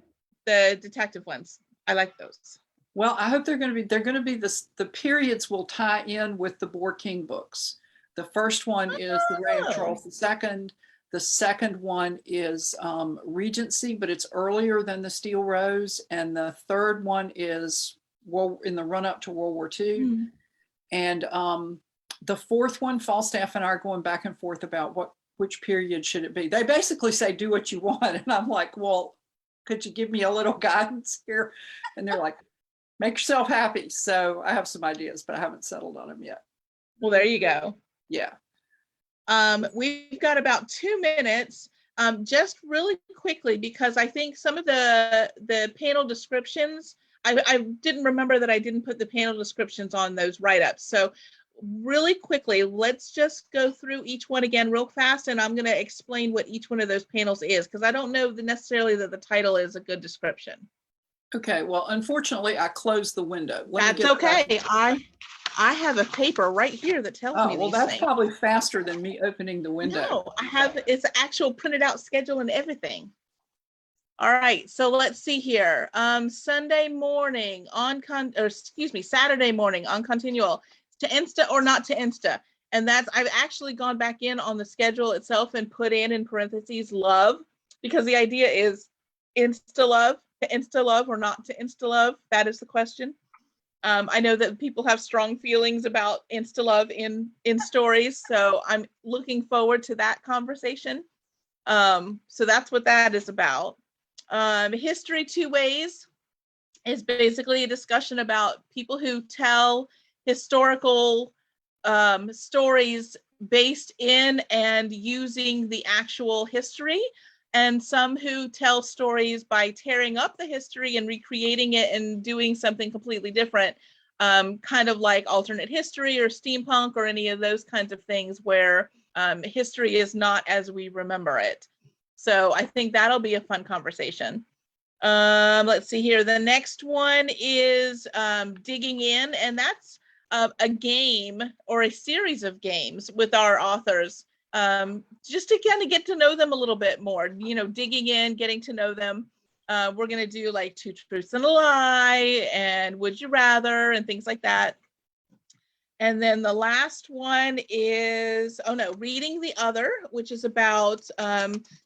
detective ones. I like those. Well, I hope they're going to be the periods will tie in with the Boar King books. The first one is the Reign of Charles II. The second one is Regency, but it's earlier than the Steel Rose. And the third one is in the run up to World War II. Mm-hmm. And the fourth one, Falstaff and I are going back and forth about which period should it be. They basically say, do what you want. And I'm like, well, could you give me a little guidance here? And they're like, make yourself happy. So I have some ideas, but I haven't settled on them yet. Well, there you go. Yeah. We've got about 2 minutes, just really quickly, because I think some of the panel descriptions, I didn't remember that I didn't put the panel descriptions on those write-ups. So really quickly, let's just go through each one again real fast, and I'm going to explain what each one of those panels is, because I don't know necessarily that the title is a good description. Okay, well, unfortunately, I closed the window. That's okay. I have a paper right here that tells me well, that's probably faster than me opening the window. No, it's actual printed out schedule and everything. All right, so let's see here. Saturday morning on Continual, to Insta or not to Insta. And I've actually gone back in on the schedule itself and put in parentheses love, because the idea is Insta love, to Insta love or not to Insta love. That is the question. I know that people have strong feelings about Insta love in stories, so I'm looking forward to that conversation. So that's what that is about. History Two Ways is basically a discussion about people who tell historical stories based in and using the actual history, and some who tell stories by tearing up the history and recreating it and doing something completely different, kind of like alternate history or steampunk or any of those kinds of things where history is not as we remember it. So I think that'll be a fun conversation. Let's see here. The next one is Digging In, and that's a game or a series of games with our authors, just to kind of get to know them a little bit more, digging in, getting to know them. We're going to do like Two Truths and a Lie and Would You Rather and things like that. And then the last one is, Reading the Other, which is about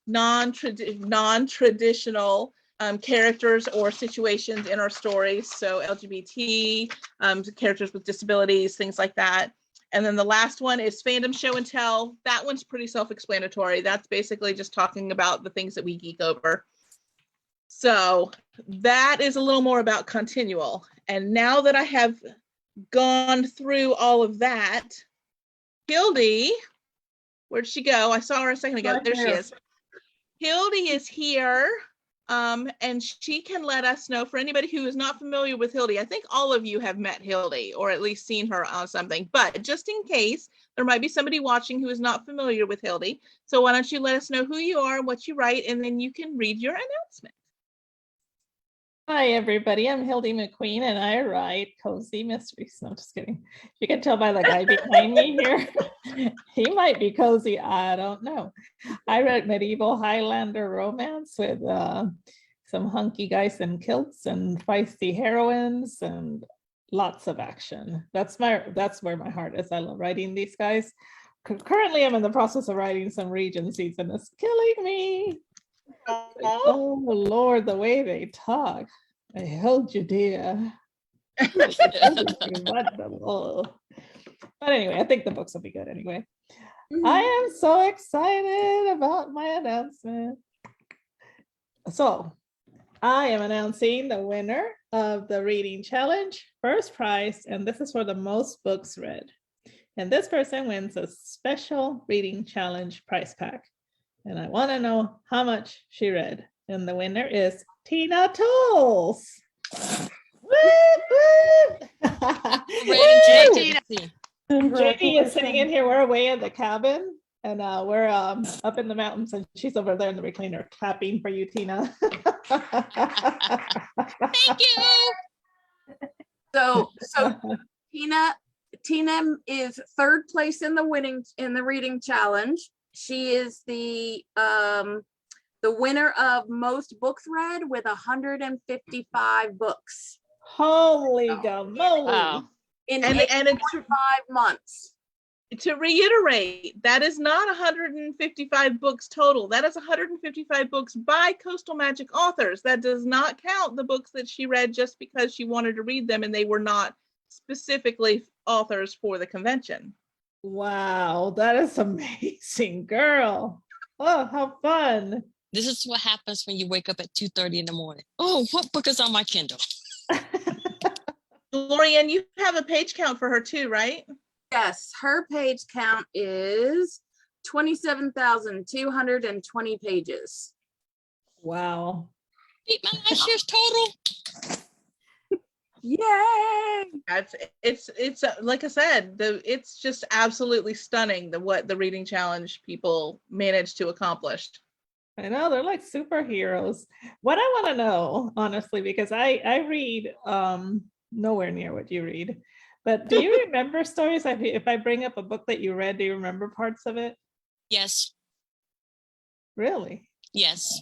non-traditional characters or situations in our stories. So LGBT, characters with disabilities, things like that. And then the last one is Fandom Show and Tell. That one's pretty self-explanatory. That's basically just talking about the things that we geek over. So that is a little more about Continual. And now that I have gone through all of that, Hildie, where'd she go? I saw her a second ago. There she is. Hildie is here. And she can let us know, for anybody who is not familiar with Hildie, I think all of you have met Hildie or at least seen her on something, but just in case, there might be somebody watching who is not familiar with Hildie. So why don't you let us know who you are, what you write, and then you can read your announcement. Hi, everybody. I'm Hildie McQueen, and I write cozy mysteries. No, just kidding. You can tell by the guy behind me here. He might be cozy. I don't know. I write medieval Highlander romance with some hunky guys in kilts and feisty heroines and lots of action. That's where my heart is. I love writing these guys. Currently, I'm in the process of writing some Regencies, and it's killing me. Oh Lord, the way they talk. I held you, dear. Wonderful. But anyway, I think the books will be good anyway. I am so excited about my announcement. So I am announcing the winner of the reading challenge, first prize, and this is for the most books read. And this person wins a special reading challenge prize pack. And I want to know how much she read. And the winner is Tina Tolls. Woo, Jamie is sitting in here. We're away in the cabin, and we're up in the mountains, and she's over there in the recliner clapping for you, Tina. Thank you. So Tina is third place in the reading challenge. She is the winner of most books read with 155 books. Holy moly. Wow. In And 5 months. To reiterate, that is not 155 books total. That is 155 books by Coastal Magic authors. That does not count the books that she read just because she wanted to read them and they were not specifically authors for the convention. Wow, that is amazing, girl. Oh, how fun. This is what happens when you wake up at 2:30 in the morning. Oh, what book is on my Kindle? Lorianne, you have a page count for her too, right? Yes, her page count is 27,220 pages. Wow. Beat my last year's total. Yay! It's like I said, it's just absolutely stunning what the reading challenge people managed to accomplish. I know, they're like superheroes. What I want to know, honestly, because I read nowhere near what you read, but do you remember stories? If I bring up a book that you read, do you remember parts of it? Yes. Really? Yes.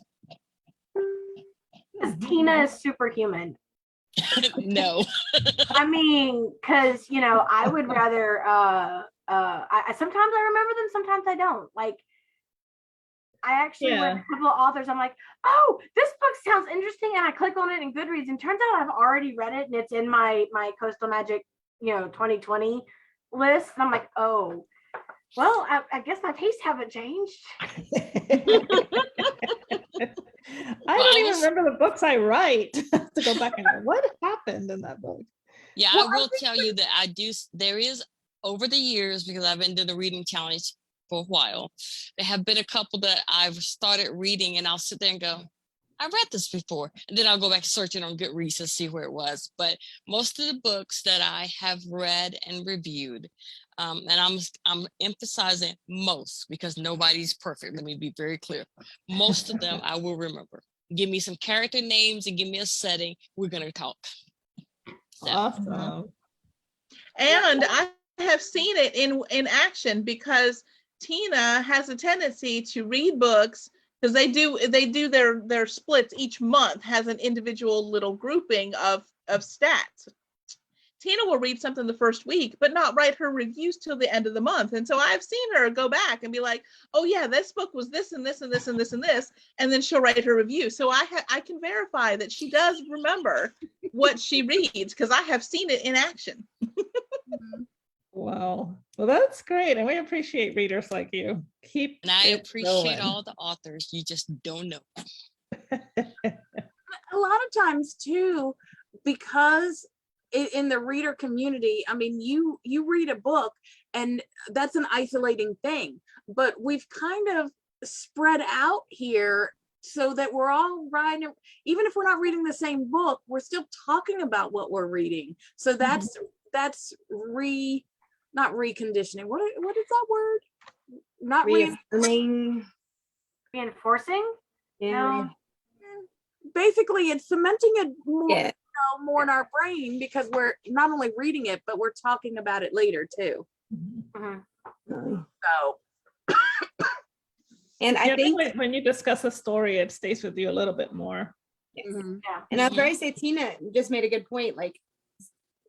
Tina is superhuman. No. I mean, because I would rather I sometimes I remember them, sometimes I don't. Like I actually read a couple of authors, I'm like, oh, this book sounds interesting, and I click on it in Goodreads, and turns out I've already read it and it's in my Coastal Magic 2020 list. And I'm like, oh, well, I guess my tastes haven't changed. I don't even remember the books I write to go back and go, what happened in that book? Yeah, well, I will tell you that there is over the years, because I've been doing the reading challenge for a while, there have been a couple that I've started reading and I'll sit there and go, I read this before. And then I'll go back searching on Goodreads to see where it was. But most of the books that I have read and reviewed, and I'm emphasizing most because nobody's perfect. Let me be very clear. Most of them I will remember. Give me some character names and give me a setting. We're going to talk. So. Awesome. And I have seen it in action because Tina has a tendency to read books because they do their splits each month, has an individual little grouping of stats. Tina will read something the first week, but not write her reviews till the end of the month. And so I've seen her go back and be like, oh yeah, this book was this and this and this and this and this. And then she'll write her review. So I can verify that she does remember what she reads because I have seen it in action. Wow. Well, that's great. And we appreciate readers like you. And I appreciate all the authors. You just don't know. A lot of times too, because in the reader community, I mean, you read a book and that's an isolating thing, but we've kind of spread out here so that we're all writing, even if we're not reading the same book, we're still talking about what we're reading. So that's not reconditioning. What is that word? Not reinforcing. Yeah. Basically, it's cementing it more, more in our brain because we're not only reading it, but we're talking about it later too. Mm-hmm. So, and I think when you discuss a story, it stays with you a little bit more. Mm-hmm. Yeah. And after I say, Tina just made a good point. Like,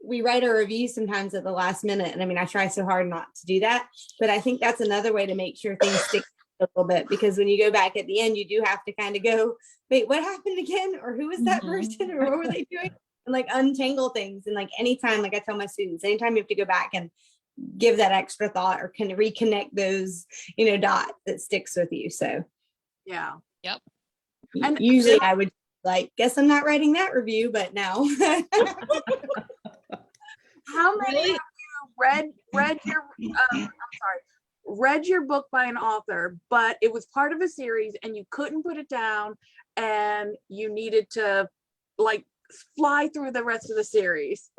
we write our reviews sometimes at the last minute. And I mean, I try so hard not to do that, but I think that's another way to make sure things stick a little bit, because when you go back at the end, you do have to kind of go, wait, what happened again? Or who was that person? Or what were they doing? And like untangle things. And like anytime, like I tell my students, anytime you have to go back and give that extra thought or can reconnect those, dots, that sticks with you. So yeah. Yep. And usually I would like, guess I'm not writing that review, but now. How many of you read read your book by an author, but it was part of a series and you couldn't put it down and you needed to like fly through the rest of the series?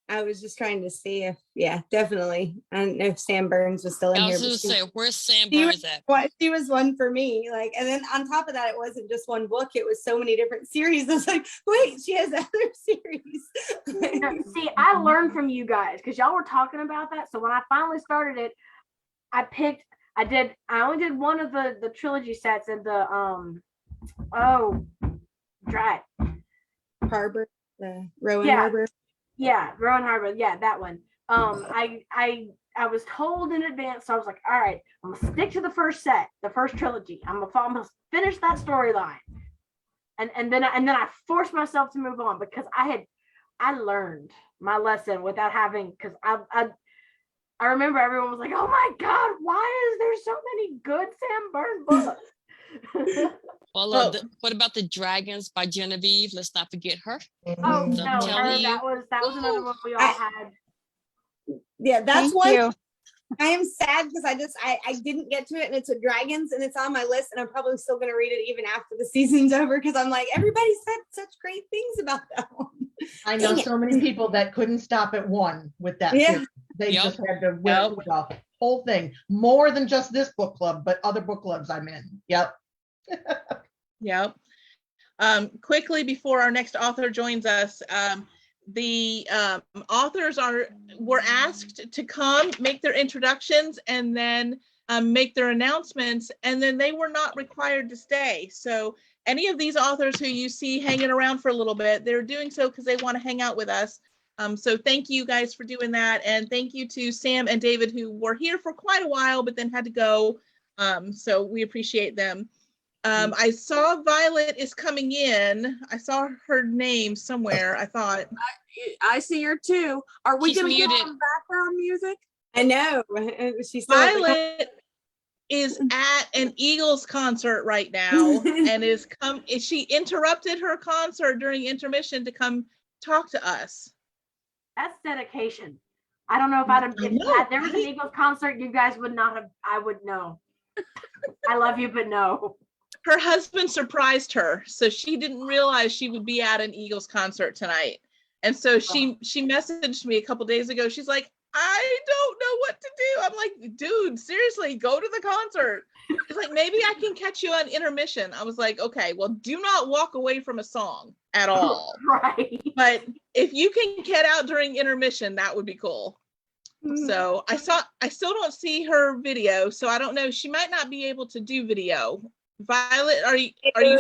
I was just trying to see if, yeah, definitely. I don't know if Sam Burns was still in I here. was but going to say, where's Sam she Burns was, at? she was one for me. Like, and then on top of that, it wasn't just one book, it was so many different series. I was like, wait, she has other series. See, I learned from you guys because y'all were talking about that. So when I finally started it, I only did one of the trilogy sets and the Harbor, the Rowan Yeah. Harbor. Yeah, Rowan Harbor. Yeah, that one. I was told in advance, so I was like, all right, I'm gonna stick to the first set, the first trilogy. I'm gonna finish that storyline, and then I forced myself to move on because I learned my lesson without having, because I remember everyone was like, oh my God, why is there so many good Sam Burns books? Well, what about the Dragons by Genevieve? Let's not forget her. Oh So no, that was another one we all had. Yeah, that's Thank one. you. I am sad because I didn't get to it, and it's a Dragons, and it's on my list, and I'm probably still going to read it even after the season's over because I'm like, everybody said such great things about that one. I know so many people that couldn't stop at one with that series. They just had to whip through the whole thing. More than just this book club, but other book clubs I'm in. Yep. Yep. Quickly before our next author joins us, the authors were asked to come, make their introductions, and then make their announcements, and then they were not required to stay. So any of these authors who you see hanging around for a little bit, they're doing so because they want to hang out with us. So thank you guys for doing that, and thank you to Sam and David who were here for quite a while but then had to go. So we appreciate them. I saw Violet is coming in. I saw her name somewhere. I thought I see her too. Are we going to get muted. on background music? I know. She's still Violet is at an Eagles concert right now and she interrupted her concert during intermission to come talk to us. That's dedication. I don't know if there was an Eagles concert, you guys would not have, I would know. I love you, but no. Her husband surprised her, so she didn't realize she would be at an Eagles concert tonight. And so she messaged me a couple days ago. She's like, I don't know what to do. I'm like, dude, seriously, go to the concert. She's like, maybe I can catch you on intermission. I was like, okay, well, do not walk away from a song at all. Right. But if you can get out during intermission, that would be cool. So I still don't see her video, so I don't know. She might not be able to do video. Violet, are you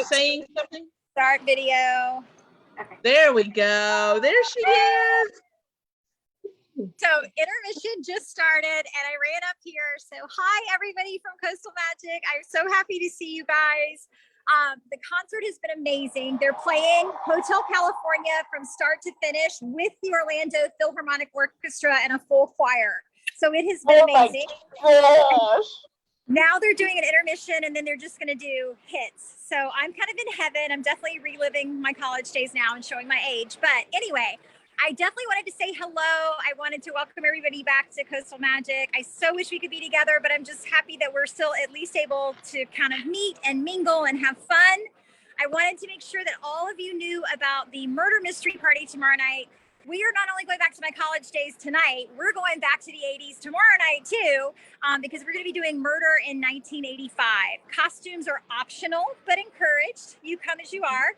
saying something? Start video. Okay. There we go. There she is. So intermission just started and I ran up here. So hi everybody from Coastal Magic. I'm so happy to see you guys. The concert has been amazing. They're playing Hotel California from start to finish with the Orlando Philharmonic Orchestra and a full choir. So it has been amazing. Now they're doing an intermission and then they're just going to do hits. So I'm kind of in heaven. I'm definitely reliving my college days now and showing my age. But anyway, I definitely wanted to say hello. I wanted to welcome everybody back to Coastal Magic. I so wish we could be together, but I'm just happy that we're still at least able to kind of meet and mingle and have fun. I wanted to make sure that all of you knew about the murder mystery party tomorrow night. We are not only going back to my college days tonight, we're going back to the 80s tomorrow night too, because we're going to be doing murder in 1985. Costumes are optional, but encouraged. You come as you are.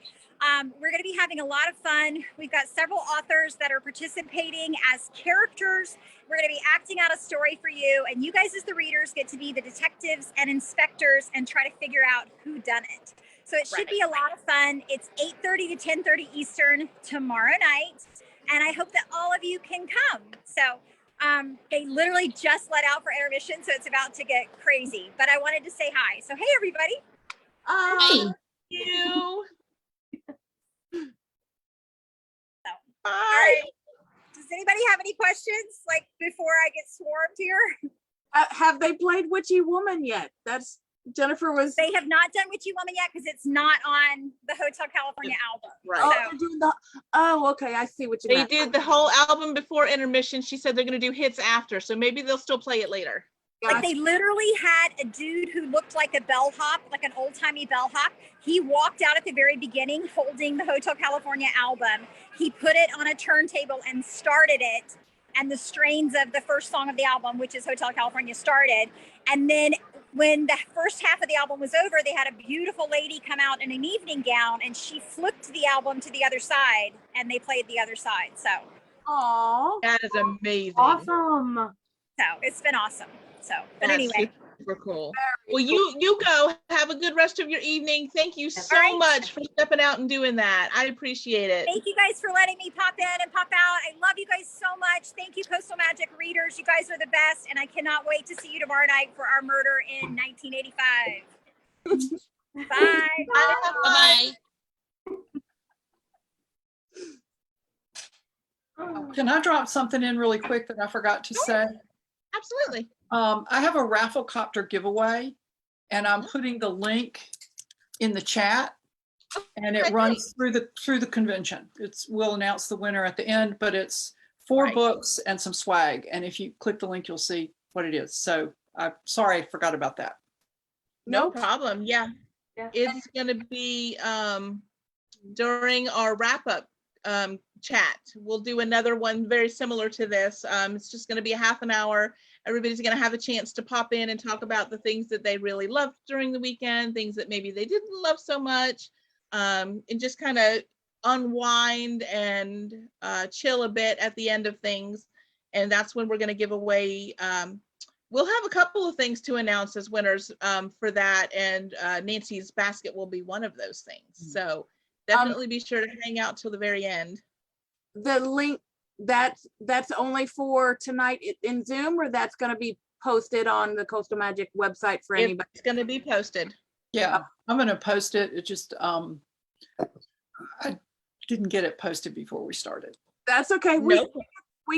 We're going to be having a lot of fun. We've got several authors that are participating as characters. We're going to be acting out a story for you, and you guys as the readers get to be the detectives and inspectors and try to figure out who done it. So it should be a lot of fun. It's 8:30 to 10:30 Eastern tomorrow night, and I hope that all of you can come. So they literally just let out for intermission, so it's about to get crazy. But I wanted to say hi. So hey, everybody. Thank you. All right. Does anybody have any questions, like before I get swarmed here? Have they played Witchy Woman yet? That's Jennifer was. They have not done Witchy Woman yet because it's not on the Hotel California album. Right. Oh, So, they're doing the. Oh, okay. I see what you They meant. did the whole album before intermission. She said they're going to do hits after, so maybe they'll still play it later. like they literally had a dude who looked like a bellhop, like an old-timey bellhop. He walked out at the very beginning holding the Hotel California album. He put it on a turntable and started it. And the strains of the first song of the album, which is Hotel California, started. And then when the first half of the album was over, they had a beautiful lady come out in an evening gown and she flipped the album to the other side and they played the other side. So, oh, that is amazing. Awesome. So it's been awesome. So, but That's anyway. super cool. Well, you go. Have a good rest of your evening. Thank you so much for stepping out and doing that. I appreciate it. Thank you guys for letting me pop in and pop out. I love you guys so much. Thank you, Coastal Magic readers. You guys are the best, and I cannot wait to see you tomorrow night for our murder in 1985. Bye. Bye. Can I drop something in really quick that I forgot to say? Absolutely. I have a raffle copter giveaway, and I'm putting the link in the chat, and it runs through the convention. We'll announce the winner at the end, but it's 4 books and some swag. And if you click the link, you'll see what it is. So I'm sorry, I forgot about that. No problem. Yeah. It's going to be during our wrap-up chat. We'll do another one very similar to this. It's just going to be a half an hour. Everybody's going to have a chance to pop in and talk about the things that they really loved during the weekend, things that maybe they didn't love so much, and just kind of unwind and chill a bit at the end of things. And that's when we're going to give away. We'll have a couple of things to announce as winners for that, and Nancy's basket will be one of those things. So definitely be sure to hang out till the very end. The link that's only for tonight in Zoom, or that's going to be posted on the Coastal Magic website for anybody? It's going to be posted. Yeah, I'm going to post it. It just I didn't get it posted before we started. That's okay. We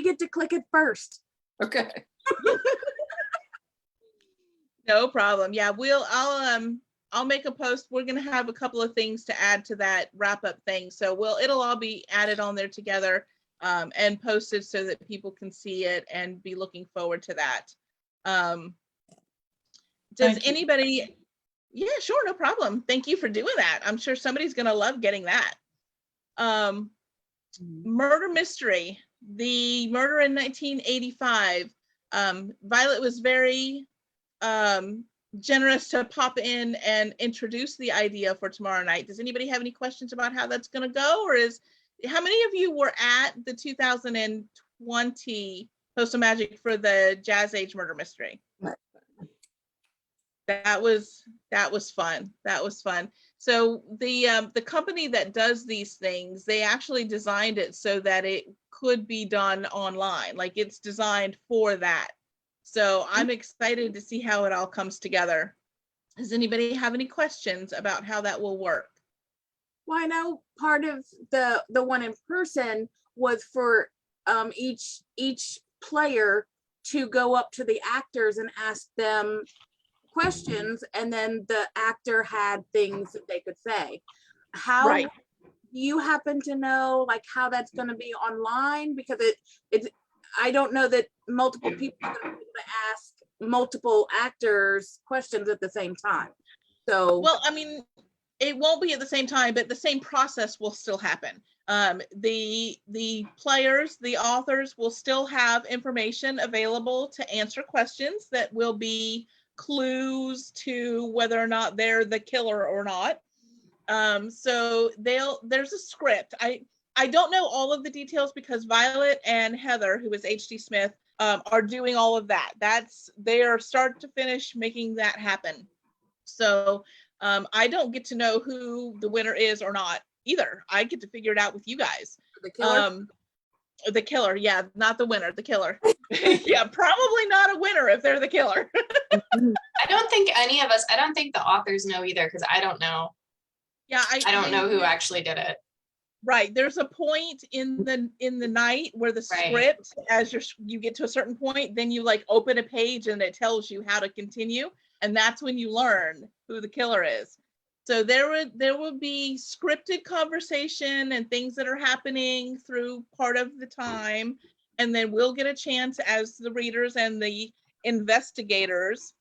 get to click it first. Okay. No problem. Yeah, I'll make a post. We're going to have a couple of things to add to that wrap up thing. So it'll all be added on there together and posted so that people can see it and be looking forward to that. Does anybody? Yeah, sure. No problem. Thank you for doing that. I'm sure somebody's going to love getting that. Murder mystery, the murder in 1985. Violet was very generous to pop in and introduce the idea for tomorrow night. Does anybody have any questions about how that's going to go, or how many of you were at the 2020 Coastal Magic for the Jazz Age murder mystery? That was fun. That was fun. So the company that does these things, they actually designed it so that it could be done online. Like, it's designed for that. So I'm excited to see how it all comes together. Does anybody have any questions about how that will work? Well, I know part of the one in person was for each player to go up to the actors and ask them questions, and then the actor had things that they could say. How do you happen to know like how that's going to be online? Because I don't know that multiple people are going to be able to ask multiple actors questions at the same time. So, well, I mean, it won't be at the same time, but the same process will still happen. The players, the authors will still have information available to answer questions that will be clues to whether or not they're the killer or not. So there's a script. I don't know all of the details because Violet and Heather, who is H.D. Smith, are doing all of that. They are start to finish making that happen. So I don't get to know who the winner is or not either. I get to figure it out with you guys. The killer? The killer, yeah, not the winner, the killer. Yeah, probably not a winner if they're the killer. I don't think any of us, I don't think the authors know either, because I don't know. Yeah, I don't know who actually did it. Right. There's a point in the night where the script, as you get to a certain point, then you like open a page and it tells you how to continue. and that's when you learn who the killer is. So there will be scripted conversation and things that are happening through part of the time, and then we'll get a chance as the readers and the investigators,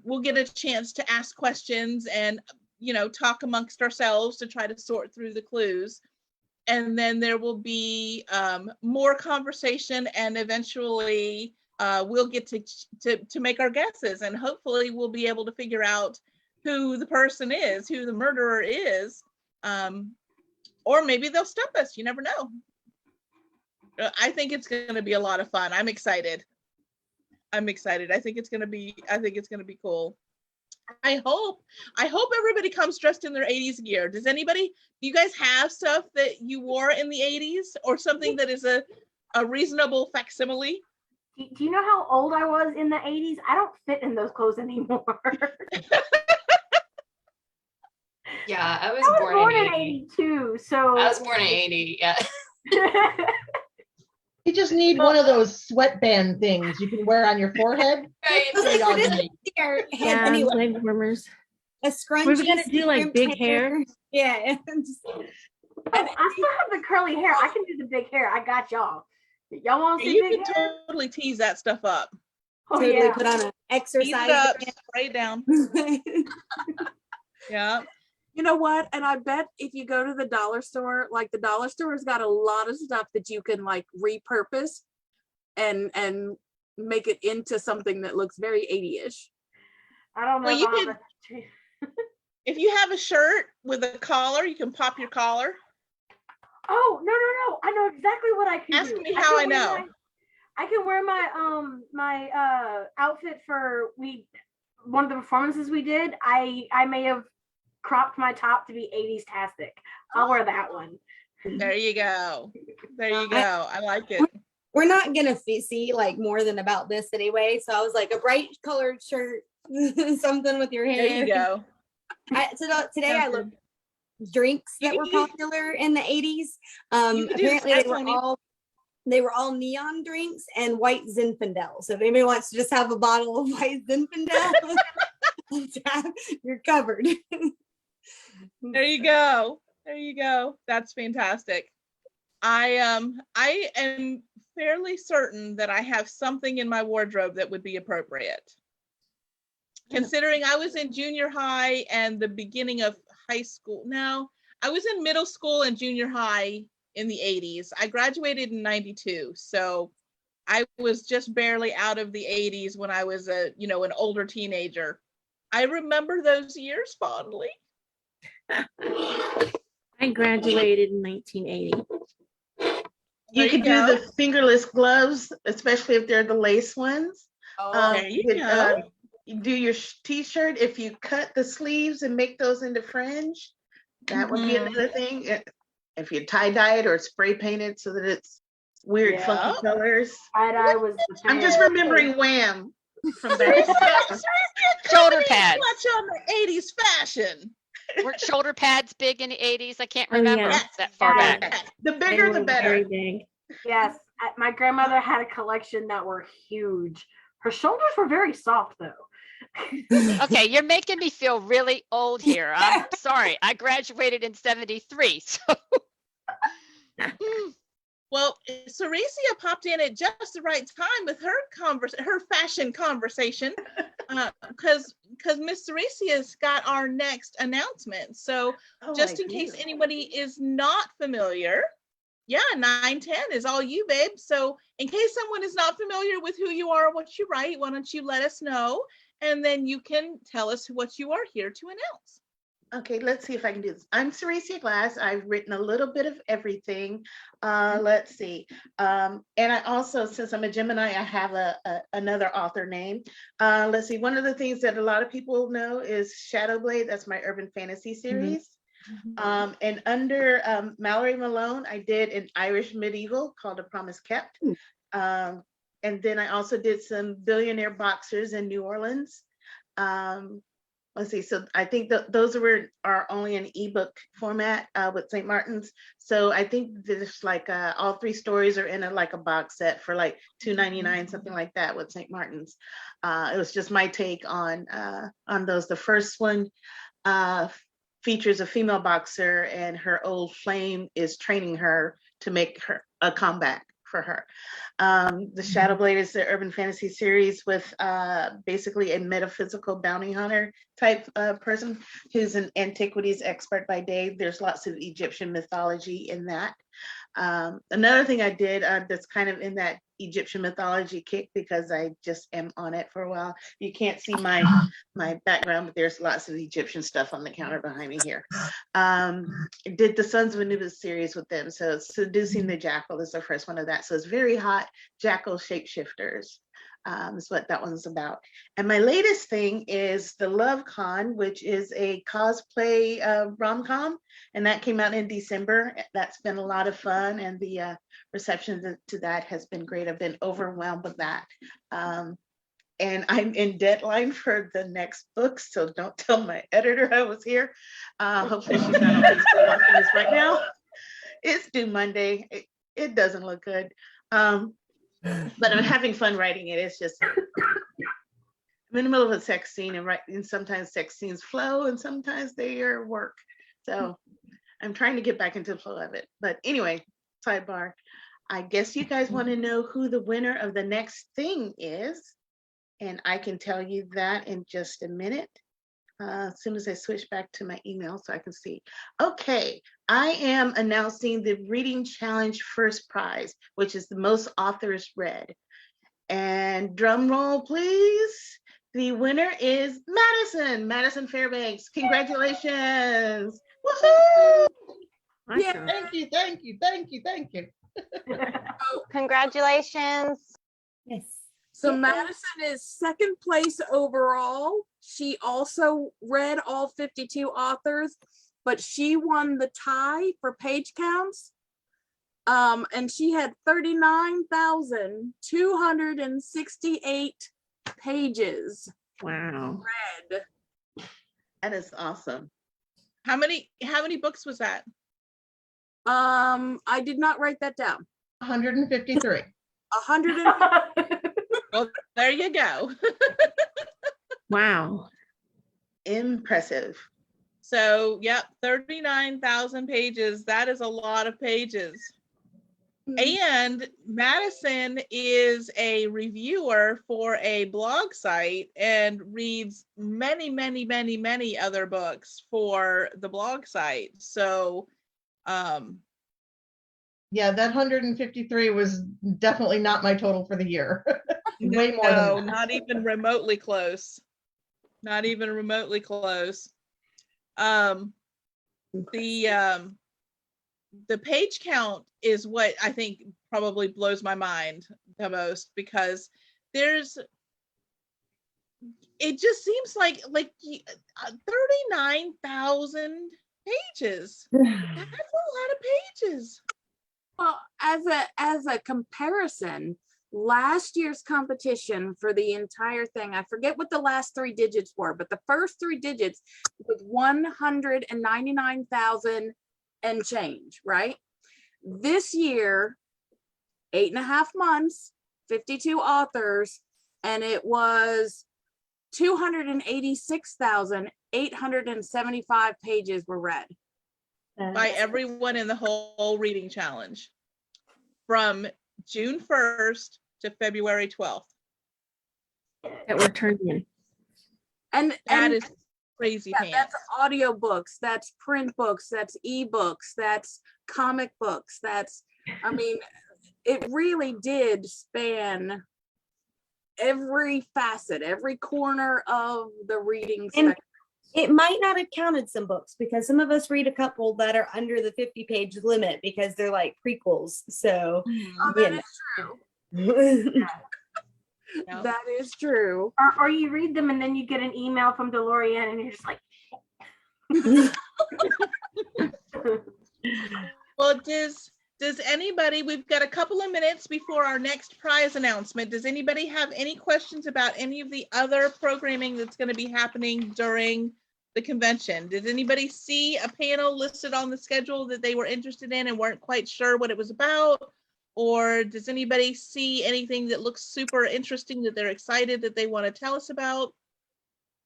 we'll get a chance to ask questions and talk amongst ourselves to try to sort through the clues. And then there will be more conversation, and eventually we'll get to make our guesses, and hopefully we'll be able to figure out who the person is, who the murderer is, or maybe they'll stump us. You never know. I think it's going to be a lot of fun. I'm excited. I think it's going to be cool. I hope everybody comes dressed in their 80s gear. Do you guys have stuff that you wore in the 80s, or something that is a reasonable facsimile? Do you know how old I was in the 80s? I don't fit in those clothes anymore. Yeah, I was born in 82, so I was born in 80, yeah. You just need one of those sweatband things you can wear on your forehead. Right. Yeah, anyway. Leg warmers. A scrunchie. We're gonna do like big hair. Yeah. I still have the curly hair. I can do the big hair. I got y'all. Y'all want to see big hair? You can totally tease that stuff up. Oh, Totally yeah. put on an exercise. Tease it up, spray it down. Yeah. You know what? And I bet if you go to the dollar store, like the dollar store's got a lot of stuff that you can like repurpose and make it into something that looks very 80-ish. I don't know. Well, you can, if you have a shirt with a collar, you can pop your collar. Oh, no. I know exactly what I can do. Ask me how I know. I can wear my my outfit for one of the performances we did. I may have cropped my top to be 80s tastic. I'll wear that one. There you go. I like it. We're not gonna see like more than about this anyway. So I was like, a bright colored shirt, something with your hair. There you go. Today I looked drinks that were popular in the 80s. Apparently they were all neon drinks and white Zinfandel. So if anybody wants to just have a bottle of white Zinfandel, you're covered. There you go. That's fantastic. I am fairly certain that I have something in my wardrobe that would be appropriate. Considering I was in junior high and the beginning of high school. No, I was in middle school and junior high in the 80s. I graduated in 92. So I was just barely out of the 80s when I was an older teenager. I remember those years fondly. I graduated in 1980. You could do the fingerless gloves, especially if they're the lace ones. There you go. You do your t-shirt. If you cut the sleeves and make those into fringe, that would be another thing. If you tie-dye it or spray paint it so that it's weird, funky colors. I'm just remembering Wham from back. Shoulder pads. Much on the 80s fashion. Weren't shoulder pads big in the 80s? I can't remember that far back. The bigger, the better. Very big. Yes, my grandmother had a collection that were huge. Her shoulders were very soft, though. Okay, you're making me feel really old here. I'm sorry. I graduated in 73. So. Well, Seressia popped in at just the right time with her fashion conversation, because Miss Seressia's got our next announcement. So just in case anybody is not familiar, 910 is all you, babe. So in case someone is not familiar with who you are, what you write, why don't you let us know, and then you can tell us what you are here to announce. Okay, let's see if I can do this. I'm Seressia Glass. I've written a little bit of everything. Let's see. And I also, since I'm a Gemini, I have another author name. Let's see. One of the things that a lot of people know is Shadowblade. That's my urban fantasy series. And under Mallory Malone, I did an Irish medieval called A Promise Kept. And then I also did some billionaire boxers in New Orleans. let's see. So I think those are only in ebook format with St. Martin's. So I think there's like all 3 stories are in like a box set for like $2.99, something like that with St. Martin's. It was just my take on those. The first one features a female boxer, and her old flame is training her to make her a comeback for her. The Shadow Blade is the urban fantasy series with basically a metaphysical bounty hunter type person who's an antiquities expert by day. There's lots of Egyptian mythology in that. Another thing I did that's kind of in that Egyptian mythology kick, because I just am on it for a while. You can't see my background, but there's lots of Egyptian stuff on the counter behind me here. I did the Sons of Anubis series with them. So Seducing the Jackal is the first one of that. So it's very hot jackal shapeshifters. Is what that one's about. And my latest thing is the Love Con, which is a cosplay rom-com, and that came out in December. That's been a lot of fun, and the reception to that has been great. I've been overwhelmed with that. And I'm in deadline for the next book, so don't tell my editor I was here. Hopefully she's not on Facebook watching this right now. It's due Monday. It doesn't look good. But I'm having fun writing it. It's just I'm in the middle of a sex scene, and sometimes sex scenes flow and sometimes they are work. So I'm trying to get back into the flow of it. But anyway, sidebar. I guess you guys want to know who the winner of the next thing is. And I can tell you that in just a minute. As soon as I switch back to my email so I can see. Okay, I am announcing the Reading Challenge first prize, which is the most authors read. And drum roll, please. The winner is Madison Fairbanks. Congratulations. Woohoo! Yeah, thank you. Congratulations. Yes. So Madison is second place overall. She also read all 52 authors, but she won the tie for page counts. And she had 39,268 pages. Wow. Read. That is awesome. How many books was that? I did not write that down. 153. 150. Well, there you go. Wow. Impressive. So, yep, 39,000 pages. That is a lot of pages. And Madison is a reviewer for a blog site and reads many other books for the blog site. So, yeah, that 153 was definitely not my total for the year. Way more than that. Not even remotely close. Not even remotely close. The page count is what I think probably blows my mind the most, because it just seems like 39,000 pages. That's a lot of pages. Well, as a comparison, last year's competition for the entire thing, I forget what the last 3 digits were, but the first 3 digits was 199,000 and change, right? This year, 8.5 months, 52 authors, and it was 286,875 pages were read. By everyone in the whole reading challenge from June 1st to February 12th. That were turned in. And that is crazy. Yeah, that's audiobooks, that's print books, that's ebooks, that's comic books, I mean, it really did span every facet, every corner of the reading spectrum. It might not have counted some books, because some of us read a couple that are under the 50-page limit because they're like prequels. So that is true. That is true. Or you read them and then you get an email from DeLorean and you're just like, well, does Does anybody, we've got a couple of minutes before our next prize announcement. Does anybody have any questions about any of the other programming that's going to be happening during the convention? Did anybody see a panel listed on the schedule that they were interested in and weren't quite sure what it was about? Or does anybody see anything that looks super interesting that they're excited that they want to tell us about?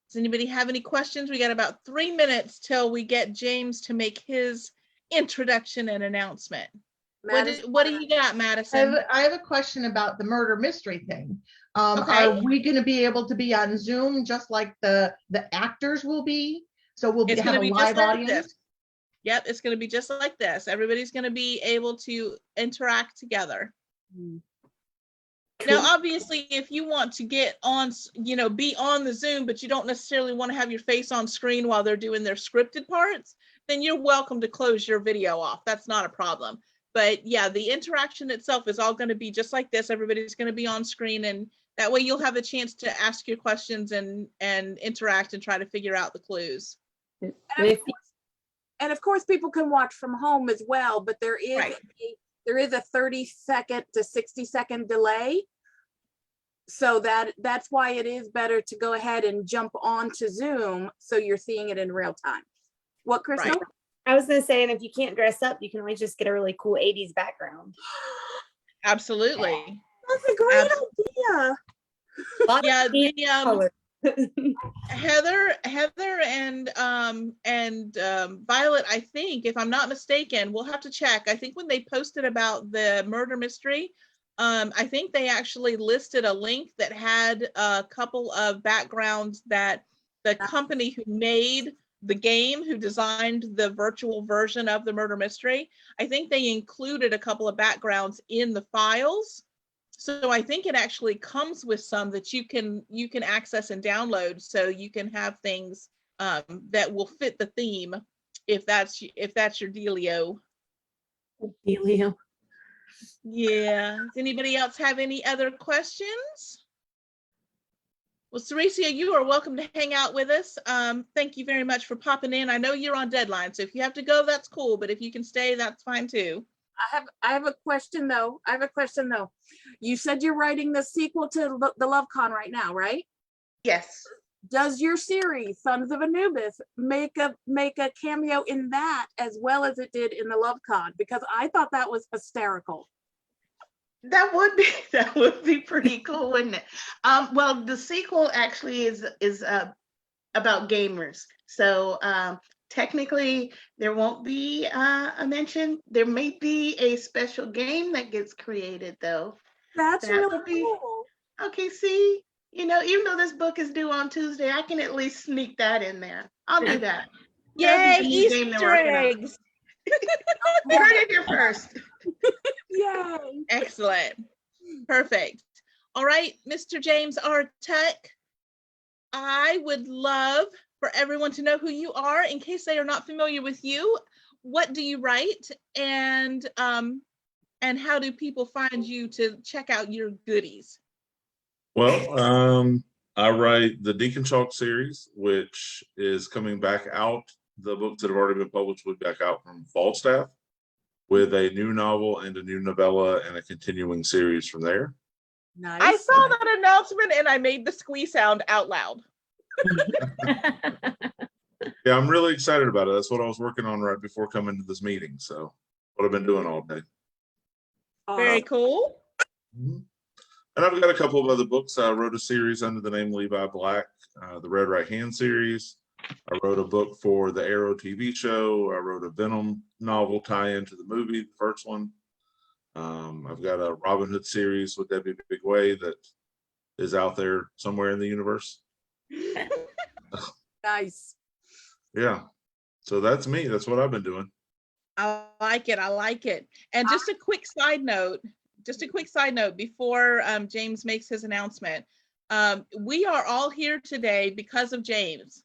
Does anybody have any questions? We got about 3 minutes till we get James to make his introduction and announcement. What do you got, Madison? I have a question about the murder mystery thing. Okay. Are we going to be able to be on Zoom just like the actors will be? So we'll It's have going to a be live just like audience? this. Yep, it's going to be just like this. Everybody's going to be able to interact together. Now, obviously, if you want to get on, be on the Zoom, but you don't necessarily want to have your face on screen while they're doing their scripted parts, then you're welcome to close your video off. That's not a problem. But yeah, the interaction itself is all going to be just like this. Everybody's going to be on screen, and that way you'll have a chance to ask your questions and interact and try to figure out the clues. And of course, people can watch from home as well, but there is a 30-second to 60-second delay. So that's why it is better to go ahead and jump onto Zoom so you're seeing it in real time. What, Crystal? Right. I was going to say, and if you can't dress up, you can always just get a really cool 80s background. Absolutely. That's a great idea. Yeah, Heather and Violet, I think, if I'm not mistaken, we'll have to check. I think when they posted about the murder mystery, I think they actually listed a link that had a couple of backgrounds that the company who made the game, who designed the virtual version of the murder mystery, I think they included a couple of backgrounds in the files. So I think it actually comes with some that you can access and download, so you can have things that will fit the theme if that's your dealio. Dealio. Yeah. Does anybody else have any other questions? Well, Seressia, you are welcome to hang out with us. Thank you very much for popping in. I know you're on deadline, so if you have to go, that's cool. But if you can stay, that's fine too. I have a question though. You said you're writing the sequel to the LoveCon right now, right? Yes. Does your series, Sons of Anubis, make a cameo in that as well as it did in the LoveCon? Because I thought that was hysterical. That would be pretty cool, wouldn't it? Well, the sequel actually is about gamers. So technically, there won't be a mention. There may be a special game that gets created, though. That's really cool. Okay, see, even though this book is due on Tuesday, I can at least sneak that in there. I'll do that. Yay, Easter eggs. You heard it here first. Yay. Excellent. Perfect. All right, Mr. James R. Tuck, I would love for everyone to know who you are in case they are not familiar with you. What do you write, and how do people find you to check out your goodies? Well, I write the Deacon Chalk series, which is coming back out. The books that have already been published will be back out from Falstaff, with a new novel and a new novella and a continuing series from there. Nice. I saw that announcement and I made the squee sound out loud. Yeah, I'm really excited about it. That's what I was working on right before coming to this meeting. So what I've been doing all day. Very cool. Mm-hmm. And I've got a couple of other books. I wrote a series under the name Levi Black, the Red Right Hand series. I wrote a book for the Arrow TV show. I wrote a Venom novel tie-in to the movie, the first one. I've got a Robin Hood series with Debbie Bigway that is out there somewhere in the universe. Nice. Yeah. So that's me. That's what I've been doing. I like it. And just a quick side note before James makes his announcement. We are all here today because of James.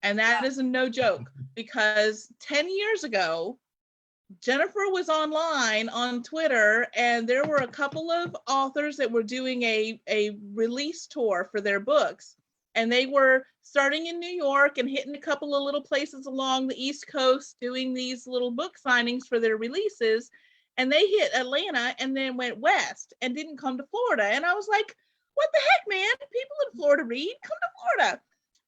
And that is no joke, because 10 years ago, Jennifer was online on Twitter, and there were a couple of authors that were doing a release tour for their books. And they were starting in New York and hitting a couple of little places along the East Coast, doing these little book signings for their releases. and they hit Atlanta and then went west and didn't come to Florida. And I was like, what the heck, man? People in Florida read, come to Florida.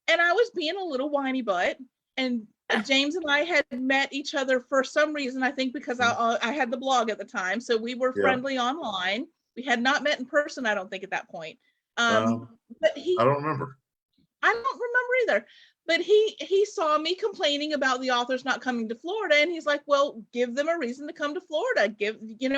And I was being a little whiny butt. And James and I had met each other for some reason, I think because I had the blog at the time. So we were friendly online. We had not met in person, I don't think, at that point. But I don't remember. I don't remember either. But he saw me complaining about the authors not coming to Florida, and he's like, well, give them a reason to come to Florida.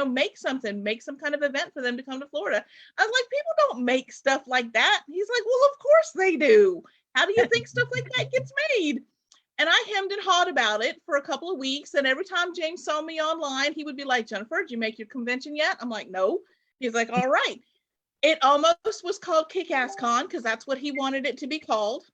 Make some kind of event for them to come to Florida. I was like, people don't make stuff like that. He's like, well, of course they do. How do you think stuff like that gets made? And I hemmed and hawed about it for a couple of weeks. And every time James saw me online, he would be like, Jennifer, did you make your convention yet? I'm like, no. He's like, all right. It almost was called Kick-Ass Con because that's what he wanted it to be called.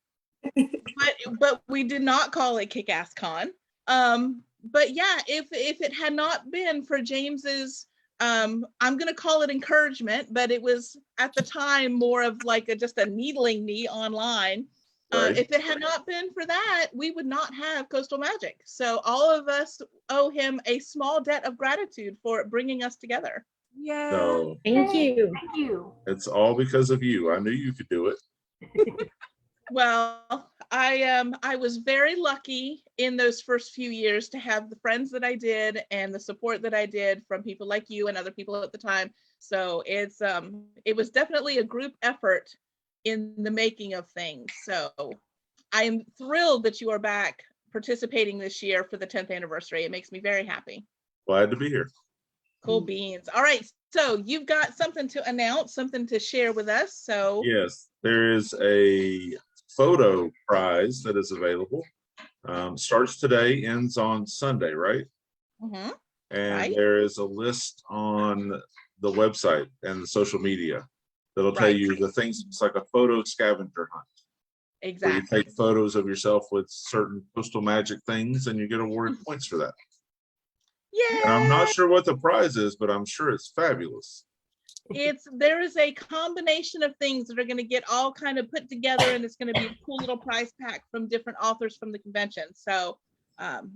But we did not call it Kick-Ass Con. But yeah, if it had not been for James's, I'm going to call it encouragement, but it was at the time more of like just a needling me online. Right. If it had not been for that, we would not have Coastal Magic. So all of us owe him a small debt of gratitude for bringing us together. Yeah. No, Thank you. it's all because of you. I knew you could do it. Well, I was very lucky in those first few years to have the friends that I did and the support that I did from people like you and other people at the time. So it was definitely a group effort in the making of things. So I am thrilled that you are back participating this year for the 10th anniversary. It makes me very happy. Glad to be here. Cool beans. All right. So you've got something to announce, something to share with us. So yes, there is a photo prize that is available. Starts today, ends on Sunday, right? Mm-hmm. And right. There is a list on the website and the social media that'll tell you the things. It's like a photo scavenger hunt. Exactly. Where you take photos of yourself with certain Coastal Magic things and you get awarded points for that. Yeah. And I'm not sure what the prize is, but I'm sure it's fabulous. There is a combination of things that are going to get all kind of put together, and it's going to be a cool little prize pack from different authors from the convention. So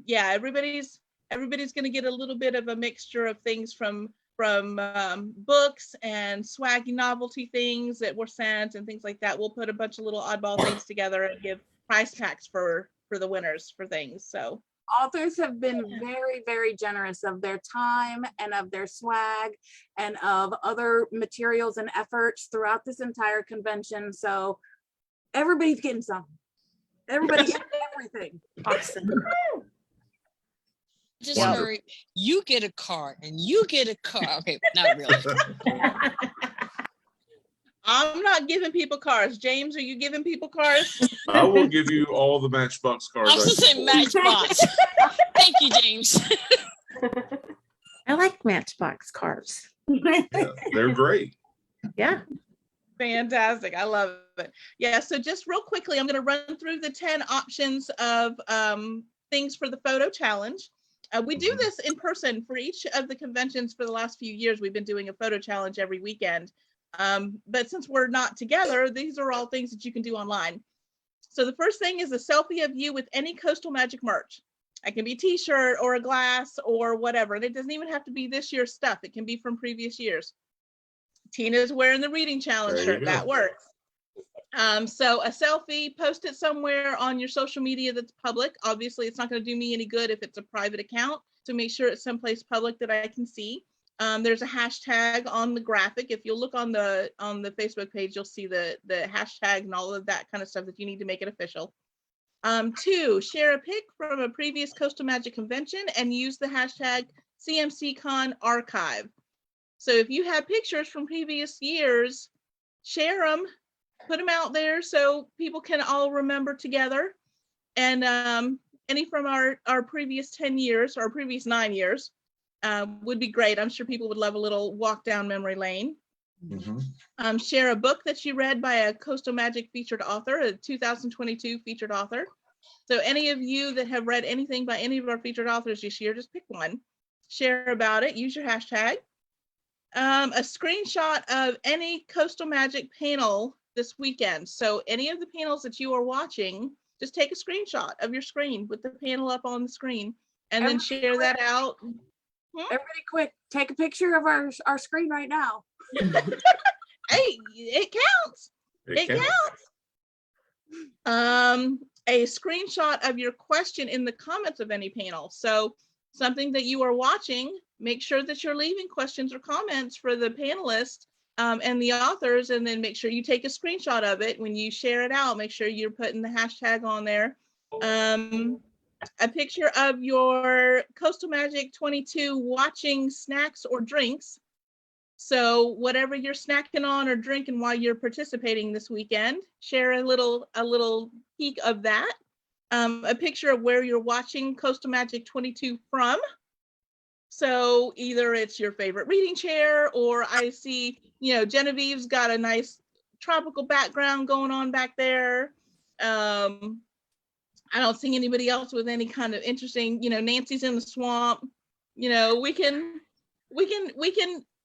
yeah, everybody's going to get a little bit of a mixture of things from books and swaggy novelty things that were sent and things like that. We'll put a bunch of little oddball things together and give prize packs for the winners for things. So authors have been very, very generous of their time and of their swag and of other materials and efforts throughout this entire convention. So everybody's getting something. Everybody's getting everything. Awesome. Just heard you get a car and you get a car. Okay, not really. I'm not giving people cars. James, are you giving people cars? I will give you all the Matchbox cards. I was just saying Matchbox. Thank you, James. I like Matchbox cars. Yeah, they're great. Yeah. Fantastic. I love it. Yeah. So just real quickly, I'm going to run through the 10 options of things for the photo challenge. We do this in person for each of the conventions for the last few years. We've been doing a photo challenge every weekend. But since we're not together, these are all things that you can do online. So the first thing is a selfie of you with any Coastal Magic merch. It can be a t-shirt or a glass or whatever. And it doesn't even have to be this year's stuff. It can be from previous years. Tina's wearing the reading challenge shirt. That works. So a selfie, post it somewhere on your social media that's public. Obviously, it's not going to do me any good if it's a private account. So make sure it's someplace public that I can see. There's a hashtag on the graphic. If you'll look on the Facebook page, you'll see the hashtag and all of that kind of stuff that you need to make it official. 2, share a pic from a previous Coastal Magic convention and use the hashtag CMCon archive. So if you have pictures from previous years, share them, put them out there so people can all remember together. And any from our previous 10 years or previous 9 years. Would be great. I'm sure people would love a little walk down memory lane. Mm-hmm. Share a book that you read by a Coastal Magic featured author, a 2022 featured author. So any of you that have read anything by any of our featured authors this year, just pick one. Share about it. Use your hashtag. A screenshot of any Coastal Magic panel this weekend. So any of the panels that you are watching, just take a screenshot of your screen with the panel up on the screen and then share that out. Everybody quick, take a picture of our screen right now. Hey, it counts. It counts. A screenshot of your question in the comments of any panel. So something that you are watching, make sure that you're leaving questions or comments for the panelists and the authors, and then make sure you take a screenshot of it. When you share it out, make sure you're putting the hashtag on there. A picture of your Coastal Magic 22 watching snacks or drinks. So whatever you're snacking on or drinking while you're participating this weekend, share a little peek of that. A picture of where you're watching Coastal Magic 22 from. So either it's your favorite reading chair, or I see, Genevieve's got a nice tropical background going on back there. I don't see anybody else with any kind of interesting, Nancy's in the swamp. We can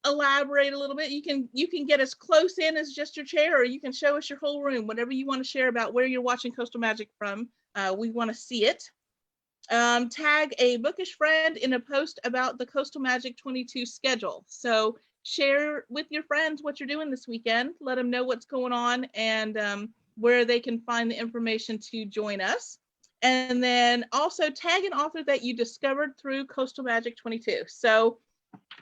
elaborate a little bit. You can get as close in as just your chair, or you can show us your whole room, whatever you want to share about where you're watching Coastal Magic from. We want to see it. Tag a bookish friend in a post about the Coastal Magic 22 schedule. So share with your friends what you're doing this weekend. Let them know what's going on and where they can find the information to join us. And then also tag an author that you discovered through Coastal Magic 22. So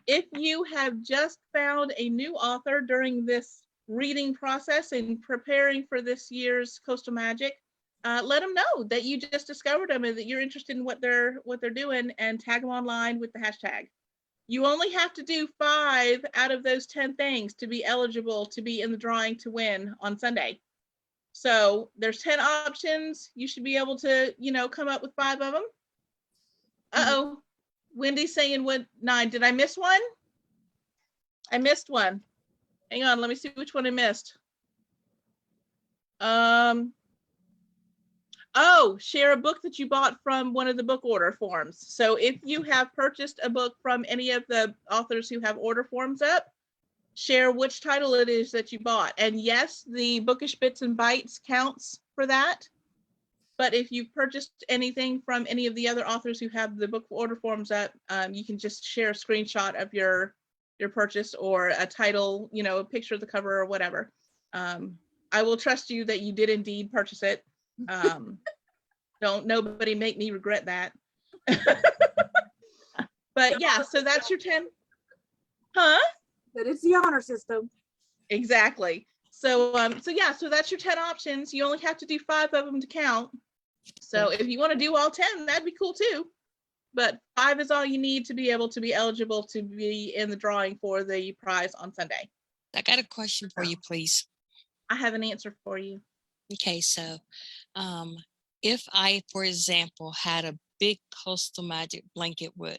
if you have just found a new author during this reading process and preparing for this year's Coastal Magic, let them know that you just discovered them and that you're interested in what they're doing, and tag them online with the hashtag. You only have to do 5 out of those 10 things to be eligible to be in the drawing to win on Sunday. So there's 10 options. You should be able to, come up with 5 of them. Uh-oh. Wendy's saying 9. Did I miss one? I missed one. Hang on, let me see which one I missed. Oh, share a book that you bought from one of the book order forms. So if you have purchased a book from any of the authors who have order forms up, share which title it is that you bought. And yes, the Bookish Bits and Bites counts for that. But if you've purchased anything from any of the other authors who have the book order forms up, you can just share a screenshot of your purchase, or a title, a picture of the cover or whatever. I will trust you that you did indeed purchase it. Don't nobody make me regret that. But yeah, so that's your 10. Huh? But it's the honor system. Exactly. So so that's your 10 options. You only have to do 5 of them to count. So if you want to do all 10, that'd be cool too. But 5 is all you need to be able to be eligible to be in the drawing for the prize on Sunday. I got a question for you, please. I have an answer for you. Okay, so if I, for example, had a big Coastal Magic blanket with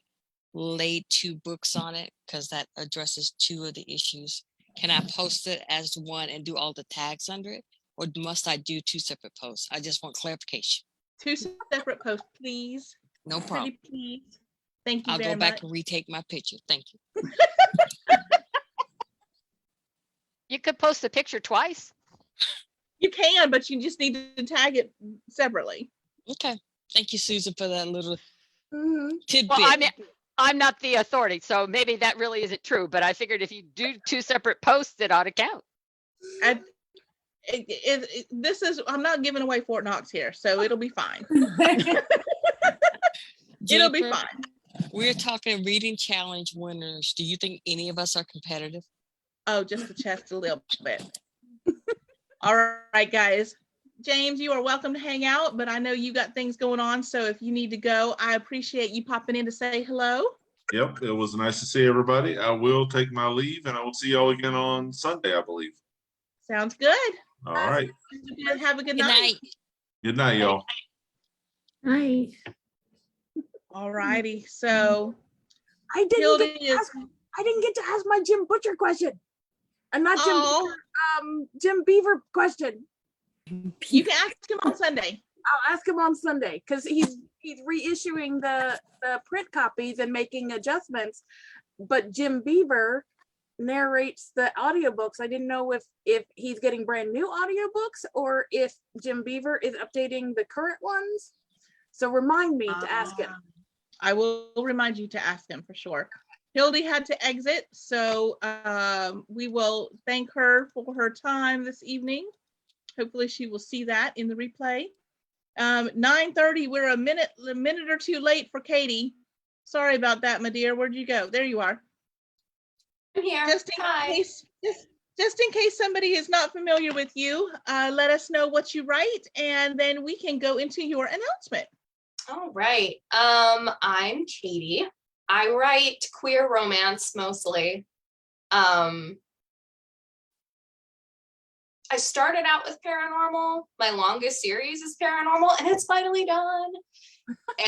laid 2 books on it, because that addresses 2 of the issues, can I post it as one and do all the tags under it? Or must I do 2 separate posts? I just want clarification. 2 separate posts, please. No problem. Pretty please. Thank you I'll very go back much. and retake my picture. Thank you. You could post the picture twice. You can, but you just need to tag it separately. Okay. Thank you, Susan, for that little tidbit. Well, I mean, I'm not the authority, so maybe that really isn't true, but I figured if you do 2 separate posts, it ought to count. I'm not giving away Fort Knox here, so it'll be fine. It'll be fine. We're talking reading challenge winners. Do you think any of us are competitive? Oh, just a little bit. All right, guys. James, you are welcome to hang out, but I know you got things going on, so if you need to go, I appreciate you popping in to say hello. Yep, it was nice to see everybody. I will take my leave, and I will see y'all again on Sunday, I believe. Sounds good. All right. Have a good night. Good night, y'all. Night. All righty. So I didn't get to ask my Jim Butcher question. And not Jim Butcher, Jim Beaver question. You can ask him on Sunday. I'll ask him on Sunday because he's reissuing the print copies and making adjustments. But Jim Beaver narrates the audiobooks. I didn't know if he's getting brand new audiobooks or if Jim Beaver is updating the current ones. So remind me to ask him. I will remind you to ask him for sure. Hildie had to exit, so we will thank her for her time this evening. Hopefully she will see that in the replay. 9:30, we're a minute or two late for Katey. Sorry about that, my dear. Where'd you go? There you are. I'm here. Just in case somebody is not familiar with you, let us know what you write, and then we can go into your announcement. All right. I'm Katey. I write queer romance mostly. I started out with paranormal. My longest series is paranormal, and it's finally done.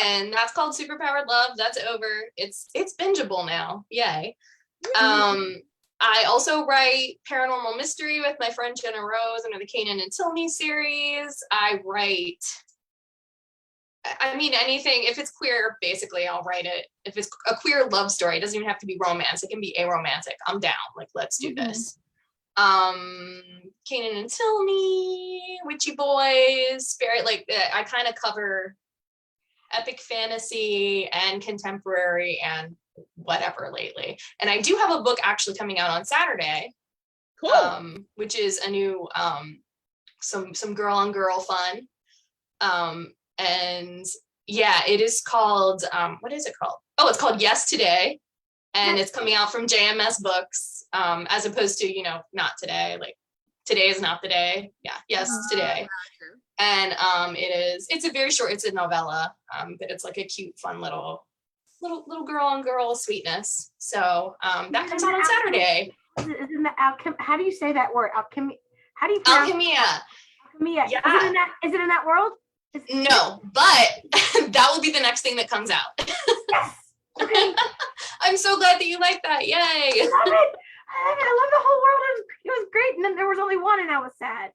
And that's called Superpowered Love. That's over. It's bingeable now. Yay. I also write paranormal mystery with my friend Jenna Rose under the Kanan and Tilney series. I write, I mean, anything. If it's queer, basically, I'll write it. If it's a queer love story, it doesn't even have to be romance. It can be aromantic. I'm down. Like, let's do this. Kanan and Tilney, Witchy Boys, Spirit, like I kind of cover epic fantasy and contemporary and whatever lately. And I do have a book actually coming out on Saturday. Cool. Which is a new some girl on girl fun. And yeah, it is called what is it called? Oh, it's called Yes Today. And it's coming out from JMS Books, as opposed to, not today, like today is not the day. Yeah, yes, today. And it's a very short, it's a novella, but it's like a cute, fun little girl on girl sweetness. So that comes out on Saturday. Isn't that how do you say that word? Alchemy? How do you Alchemia. Alchemia. Yeah. Is it in that world? No, but that will be the next thing that comes out. Yes. Okay. I'm so glad that you like that. Yay. I love it. I love the whole world. It was great. And then there was only one and I was sad.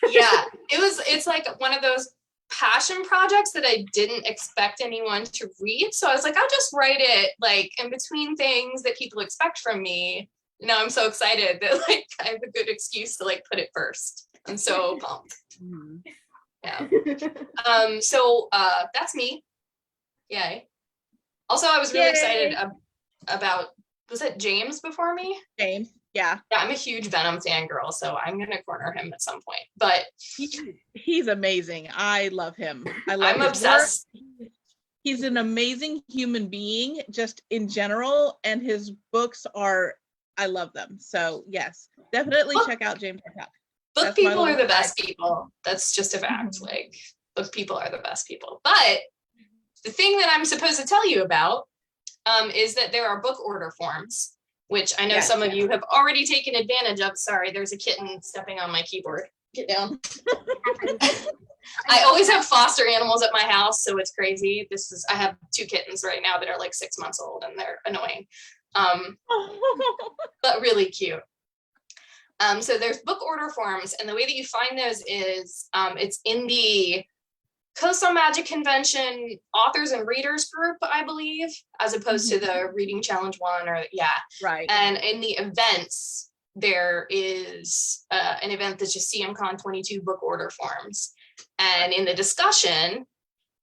Yeah, it's like one of those passion projects that I didn't expect anyone to read. So I was like, I'll just write it like in between things that people expect from me. Now I'm so excited that like I have a good excuse to like put it first. I'm so pumped. Yeah. So that's me. Yay. Also, I was really excited about, was it James before me? James, yeah. Yeah, I'm a huge Venom fangirl, so I'm going to corner him at some point. But he's amazing. I love him. I'm obsessed. Work. He's an amazing human being, just in general, and his books are, I love them. So yes, definitely check out James. Book people are the best people. That's just a fact. Like, book people are the best people. But the thing that I'm supposed to tell you about is that there are book order forms, which I know some of you have already taken advantage of. Sorry, there's a kitten stepping on my keyboard. Get down. I always have foster animals at my house, so it's crazy. I have 2 kittens right now that are like 6 months old, and they're annoying, but really cute. So there's book order forms, and the way that you find those is it's in the Coastal Magic Convention authors and readers group, I believe, as opposed to the Reading Challenge one, or right. And in the events, there is an event that's just CMCon22 book order forms. And in the discussion,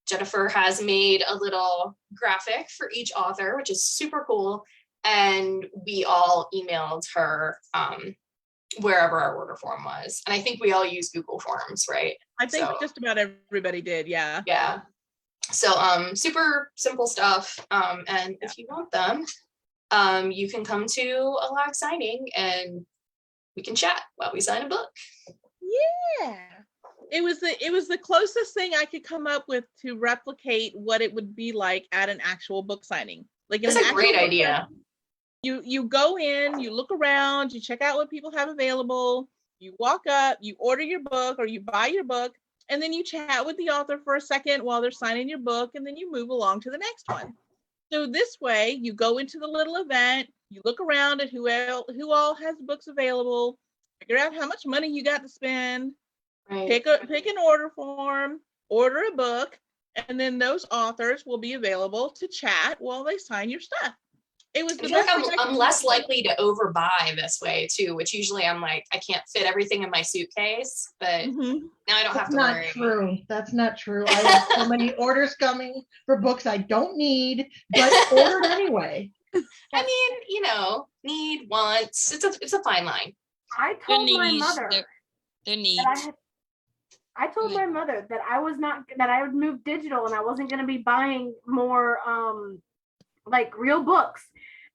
Jennifer has made a little graphic for each author, which is super cool. And we all emailed her wherever our order form was. And I think we all use Google Forms, right? I think just about everybody did, yeah. Yeah. So super simple stuff. And if you want them, you can come to a live signing and we can chat while we sign a book. Yeah. It was the closest thing I could come up with to replicate what it would be like at an actual book signing. Like, it's a great idea. You go in, you look around, you check out what people have available, you walk up, you order your book or you buy your book, and then you chat with the author for a second while they're signing your book, and then you move along to the next one. So this way, you go into the little event, you look around at who all has books available, figure out how much money you got to spend, pick an order form, order a book, and then those authors will be available to chat while they sign your stuff. It was I the feel like best. I'm less likely to overbuy this way too, which usually I'm like, I can't fit everything in my suitcase, but now I don't have That's to not worry. true. That's not true. I have so many orders coming for books I don't need, but ordered anyway. I mean, you know, need, wants. It's a fine line. I told my needs, mother their needs. that I told my mother that I was not, that I would move digital and I wasn't going to be buying more like real books.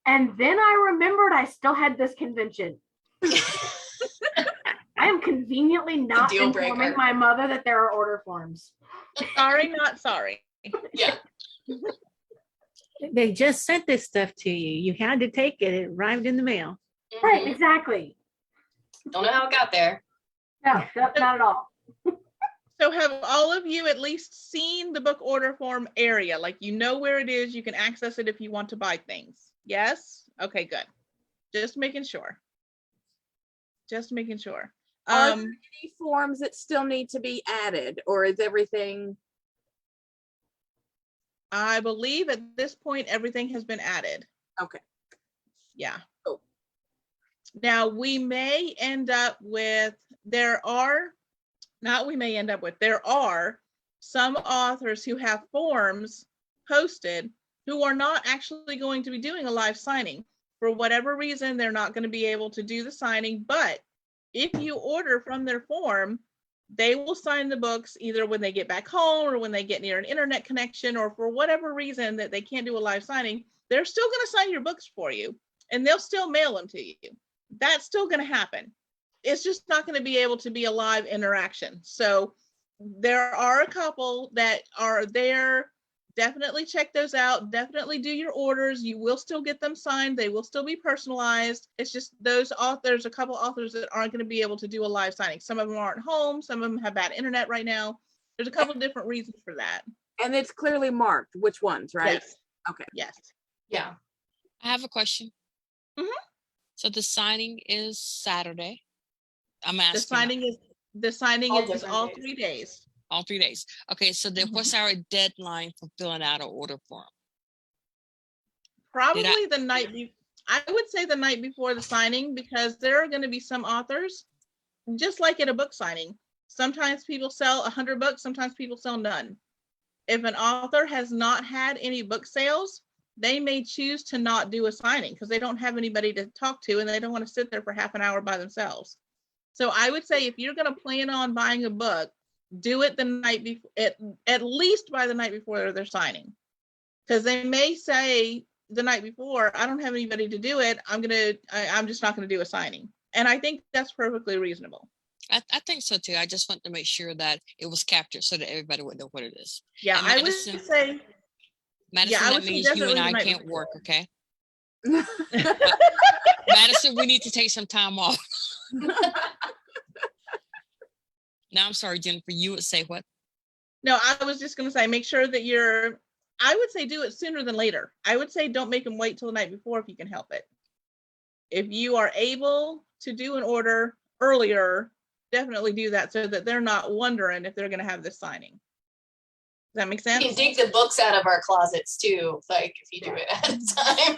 And then I remembered I still had this convention. I am conveniently not deal informing breaker. my mother that there are order forms. Sorry, not sorry. Yeah. They just sent this stuff to you. You had to take it. It arrived in the mail. Right, exactly. Don't know how it got there. No, not at all. So have all of you at least seen the book order form area? Like, you know where it is, you can access it if you want to buy things. Yes? Okay, good. Just making sure. Just making sure. Are there any forms that still need to be added, or is everything? I believe at this point, everything has been added. Okay. Yeah. Cool. Now, we may end up with, there are some authors who have forms posted who are not actually going to be doing a live signing. For whatever reason, they're not going to be able to do the signing, but if you order from their form, they will sign the books either when they get back home or when they get near an internet connection, or for whatever reason that they can't do a live signing, they're still going to sign your books for you and they'll still mail them to you. That's still going to happen. It's just not going to be able to be a live interaction. So there are a couple that are there. Definitely check those out. Definitely do your orders. You will still get them signed. They will still be personalized. It's just those authors, a couple authors that aren't going to be able to do a live signing. Some of them aren't home. Some of them have bad internet right now. There's a couple of different reasons for that. And it's clearly marked which ones, right? Yes. Okay. Yes. Yeah. I have a question. So the signing is Saturday. I'm asking. The signing is different all days. 3 days. All 3 days. Okay, so then what's our deadline for filling out an order form? Probably the night I would say the night before the signing, because there are going to be some authors, just like at a book signing. Sometimes people sell 100 books, sometimes people sell none. If an author has not had any book sales, they may choose to not do a signing because they don't have anybody to talk to and they don't want to sit there for half an hour by themselves. So I would say if you're going to plan on buying a book, do it the night before, at least by the night before they're signing. Because they may say the night before, I don't have anybody to do it. I'm just not going to do a signing. And I think that's perfectly reasonable. I think so too. I just want to make sure that it was captured so that everybody would know what it is. Yeah, And I would Madison, say. Madison, I that would say means you definitely and the I night can't before. work, okay? Madison, we need to take some time off. Now, I'm sorry, Jennifer, you would say what? No, I was just going to say, make sure that I would say do it sooner than later. I would say don't make them wait till the night before if you can help it. If you are able to do an order earlier, definitely do that so that they're not wondering if they're going to have this signing. Does that make sense? You can dig the books out of our closets too, like if you do it at a time.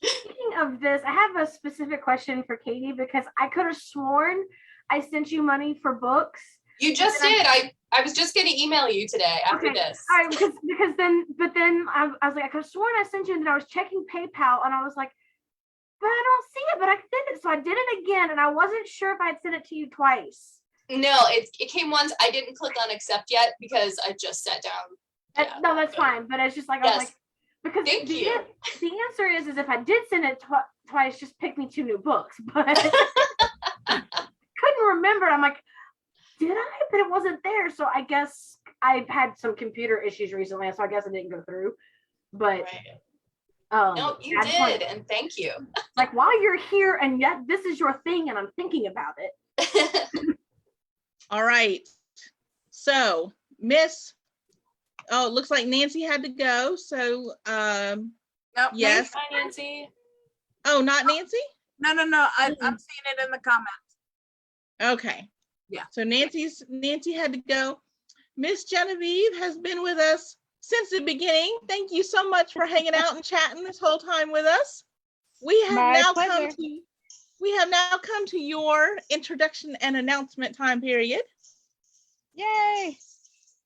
Speaking of this, I have a specific question for Katey because I could have sworn I sent you money for books. You just did. I was just gonna email you today after this. All right, because then I was like, I could have sworn I sent you, and then I was checking PayPal, and I was like, but I don't see it, but I did it. So I did it again, and I wasn't sure if I'd sent it to you twice. No, it came once. I didn't click on accept yet because I just sat down. No, that's fine. But it's just like, I was like, because the answer is if I did send it twice, just pick me 2 new books. But couldn't remember. I'm like, did I? But it wasn't there. So I guess I've had some computer issues recently, so I guess it didn't go through. But no, you did, and thank you. Like, while you're here and yet this is your thing and I'm thinking about it. All right. So Miss, it looks like Nancy had to go. So Nope, yes. Hi, Nancy. Oh, not Nancy? No. I'm seeing it in the comments. Okay. Yeah. So Nancy had to go. Miss Genevieve has been with us since the beginning. Thank you so much for hanging out and chatting this whole time with us. We have My now pleasure. come to your introduction and announcement time period. Yay!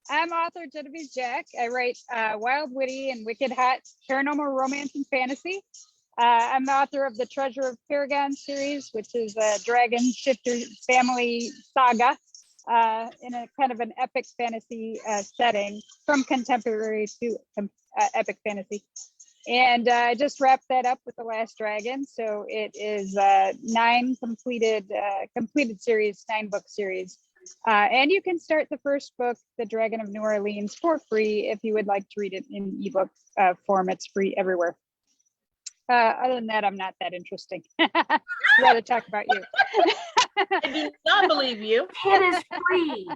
I'm author Genevieve Jack. I write wild, witty, and wicked hot paranormal romance and fantasy. I'm the author of the Treasure of Paragon series, which is a dragon shifter family saga in a kind of an epic fantasy setting, from contemporary to epic fantasy. And I just wrapped that up with The Last Dragon. So it is 9 completed series, 9-book series. And you can start the first book, The Dragon of New Orleans, for free if you would like to read it in ebook form. It's free everywhere. Other than that, I'm not that interesting. I'd rather talk about you. I do not believe you. Hit is free.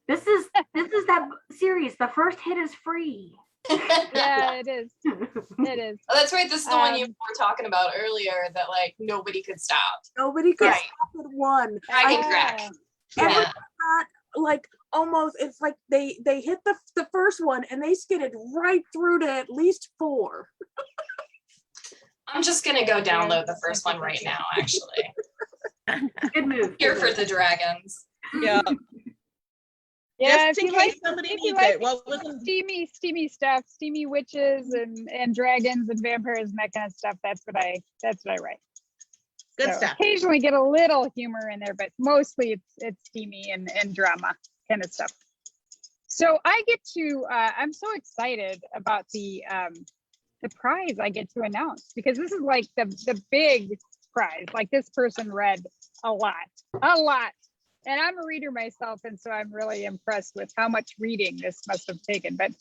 This is that series. The first hit is free. Yeah, it is. It is. Oh, that's right. This is the one you were talking about earlier that like nobody could stop. Nobody could Right. stop at one. Dragon crack. Everyone Yeah. got like almost, it's like they hit the first one and they skidded right through to at least 4. I'm just gonna go download the first one right now, actually. Good move. Here for the dragons. Yeah. Yeah, Just if in you case like, somebody if you needs like it. What was it? steamy stuff, steamy witches and dragons and vampires and that kind of stuff. That's what I write. Good So stuff. occasionally get a little humor in there, but mostly it's steamy and drama kind of stuff. So I get to I'm so excited about the prize I get to announce, because this is like the big prize. Like, this person read a lot. And I'm a reader myself, and so I'm really impressed with how much reading this must have taken. But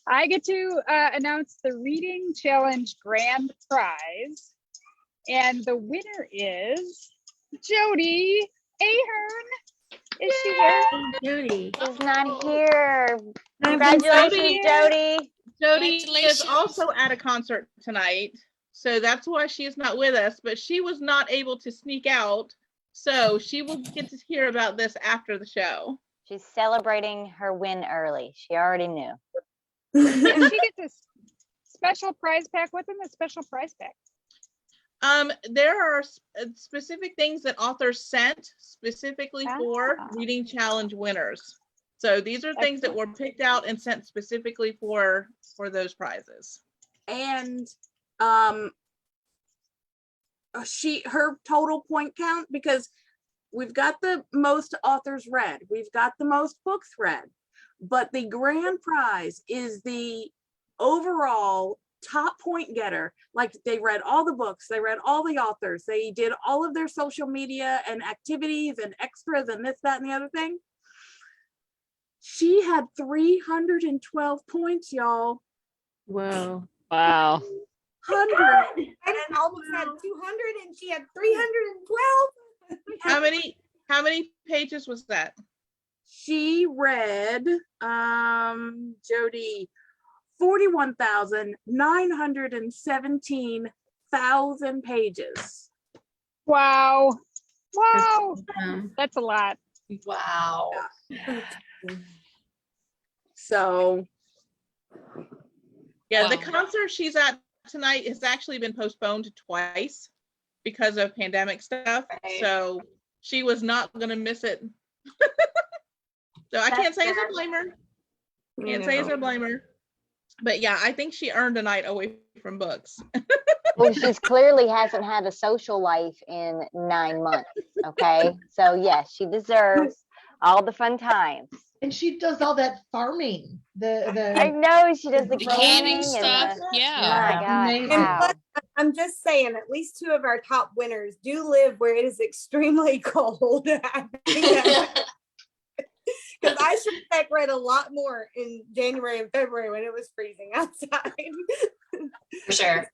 I get to announce the Reading Challenge Grand Prize. And the winner is Jody Ahern. Is she here? Jody. She's not here. Congratulations, Jody. Jody is Congratulations. also at a concert tonight, so that's why she is not with us, but she was not able to sneak out, so she will get to hear about this after the show. She's celebrating her win early. She already knew. And she gets a special prize pack. What's in the special prize pack? There are specific things that authors sent specifically for Reading Challenge winners. So these are things that were picked out and sent specifically for those prizes. And her total point count, because we've got the most authors read, we've got the most books read, but the grand prize is the overall top point getter. Like, they read all the books, they read all the authors, they did all of their social media and activities and extras and this, that, and the other thing. She had 312 points, y'all. Whoa. Wow. 100. I almost had 200 and she had 312. How many pages was that? She read, Jody, 41,917,000 pages. Wow. That's a lot. Wow. So Yeah, Wow. the concert she's at tonight has actually been postponed twice because of pandemic stuff. Right. So she was not going to miss it. So I can't say it's a blame her. Can't say it's a blame her. But yeah, I think she earned a night away from books. Well, she's clearly hasn't had a social life in 9 months. Okay. So yes, she deserves all the fun times. And she does all that farming. I know she does the The canning canning stuff. and Yeah. my God, Amazing. wow. I'm just saying, at least 2 of our top winners do live where it is extremely cold. Because I sure heck read a lot more in January and February when it was freezing outside. For sure.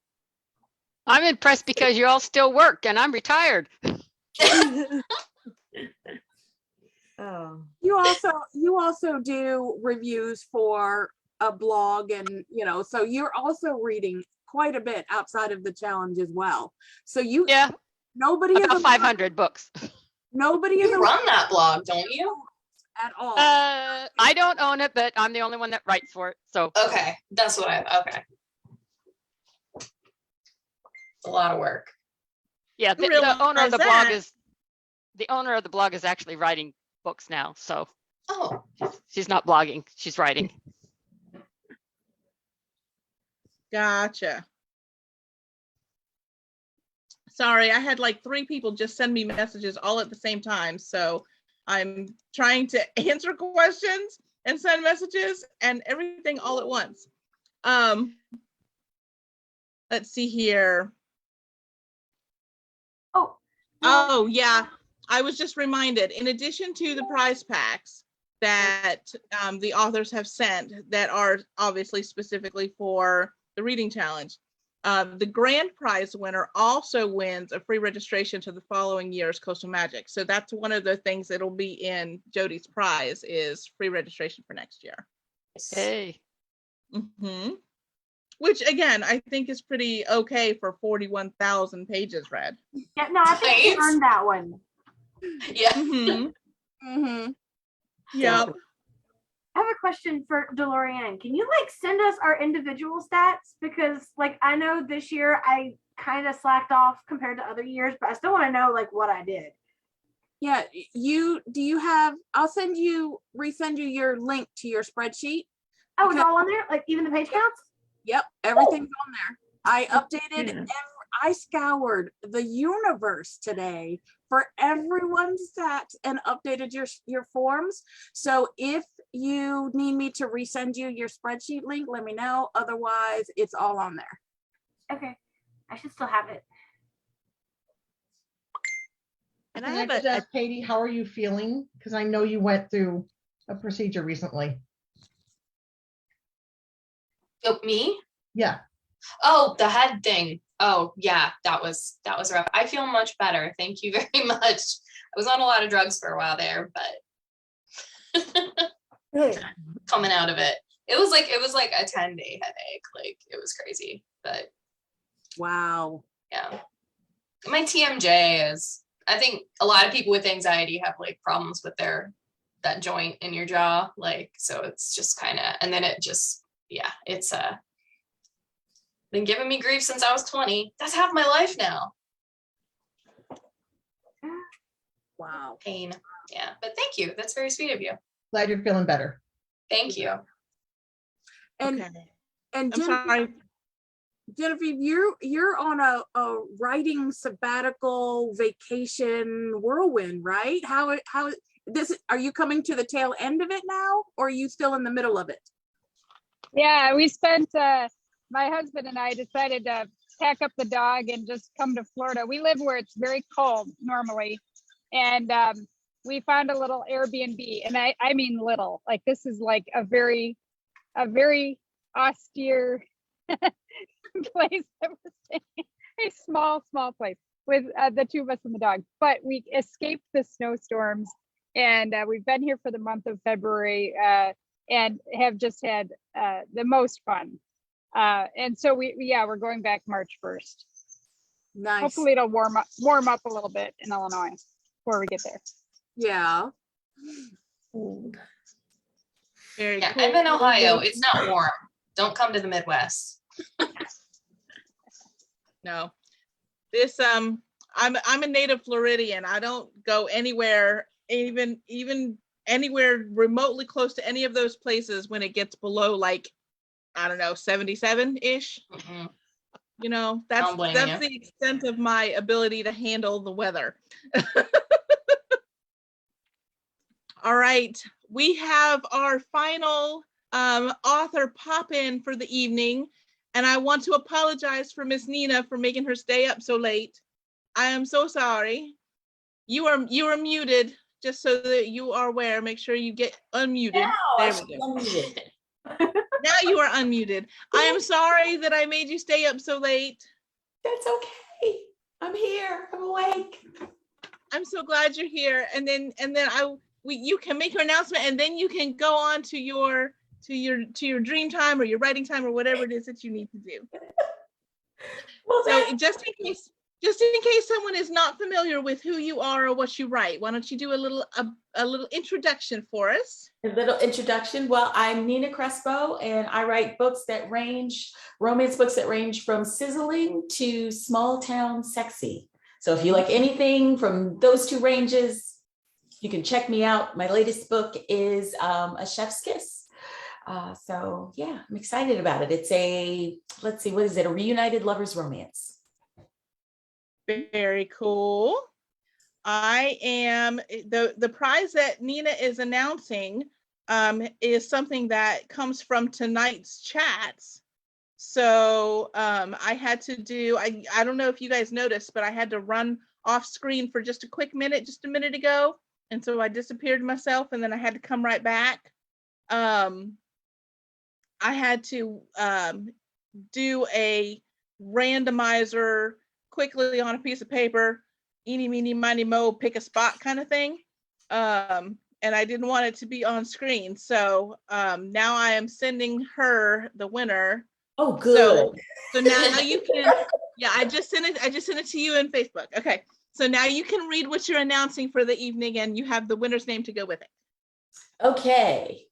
I'm impressed because you all still work and I'm retired. Oh. you also do reviews for a blog, and so you're also reading quite a bit outside of the challenge as well. So nobody About is 500 books. Nobody is You run that blog, don't you? at all. I don't own it, but I'm the only one that writes for it. So Okay, that's what okay. It's a lot of work. Yeah, the owner of the blog is actually writing books now. So she's not blogging, she's writing. Gotcha. Sorry, I had like 3 people just send me messages all at the same time. So I'm trying to answer questions and send messages and everything all at once. Let's see here. Oh yeah, I was just reminded, in addition to the prize packs that the authors have sent that are obviously specifically for the reading challenge, the grand prize winner also wins a free registration to the following year's Coastal Magic. So that's one of the things that'll be in Jody's prize is free registration for next year. Hey. Which again, I think is pretty okay for 41,000 pages read. Yeah, no, I think you earned that one. Yeah. Yep. I have a question for DeLorean. Can you like send us our individual stats? Because like I know this year I kind of slacked off compared to other years, but I still want to know like what I did. Yeah, I'll resend you your link to your spreadsheet. Oh, it's all on there? Like even the page counts? Yep, everything's on there. I updated, I scoured the universe today for everyone's stats and updated your forms. So if you need me to resend you your spreadsheet link, let me know. Otherwise, it's all on there. Okay, I should still have it. And I have Katey, how are you feeling? Because I know you went through a procedure recently. Oh, me? Yeah. Oh, the head thing. Oh, yeah, that was rough. I feel much better. Thank you very much. I was on a lot of drugs for a while there, but coming out of it. It was like a 10-day headache. Like it was crazy. But wow. Yeah. My TMJ is, I think a lot of people with anxiety have like problems with that joint in your jaw. Like, so it's just kind of, and then it just, yeah, it's been giving me grief since I was 20. That's half my life now. Wow. Pain. Yeah, but thank you. That's very sweet of you. Glad you're feeling better. Thank you. And Genevieve, you're on a writing sabbatical vacation whirlwind, right? How are you coming to the tail end of it now, or are you still in the middle of it? Yeah, we spent my husband and I decided to pack up the dog and just come to Florida. We live where it's very cold normally, and we found a little Airbnb, and I mean little, like this is like a very austere place that we're staying, a small place with the 2 of us and the dog. But we escaped the snowstorms, and we've been here for the month of February and have just had the most fun. And so we're going back March 1st. Nice. Hopefully it'll warm up a little bit in Illinois before we get there. Yeah. Very yeah, cool. I'm in Ohio. It's not warm. Don't come to the Midwest. No, this I'm a native Floridian. I don't go anywhere, even anywhere remotely close to any of those places when it gets below like, I don't know, 77-ish. Mm-hmm. You know, that's the extent of my ability to handle the weather. All right, we have our final author pop in for the evening, and I want to apologize for Miss Nina for making her stay up so late. I am so sorry. You are muted, just so that you are aware. Make sure you get unmuted. There we go. Unmuted. Now you are unmuted. I am sorry that I made you stay up so late. That's okay. I'm here. I'm awake. I'm so glad you're here. And then you can make your announcement, and then you can go on to your dream time or your writing time or whatever it is that you need to do. Well, so just just in case someone is not familiar with who you are or what you write, why don't you do a little introduction for us? A little introduction. Well, I'm Nina Crespo, and I write romance books that range from sizzling to small town sexy. So if you like anything from those two ranges, you can check me out. My latest book is A Chef's Kiss. So yeah, I'm excited about it. It's let's see, what is it? A reunited lovers romance. Very cool. I am the prize that Nina is announcing is something that comes from tonight's chats. So I had to do, I don't know if you guys noticed, but I had to run off screen for just a minute ago. And so I disappeared myself, and then I had to come right back. I had to do a randomizer quickly on a piece of paper, eeny, meeny, miny, mo, pick a spot kind of thing. And I didn't want it to be on screen. So now I am sending her the winner. Oh, good. So now you can, yeah, I just sent it to you in Facebook. Okay. So now you can read what you're announcing for the evening, and you have the winner's name to go with it. Okay.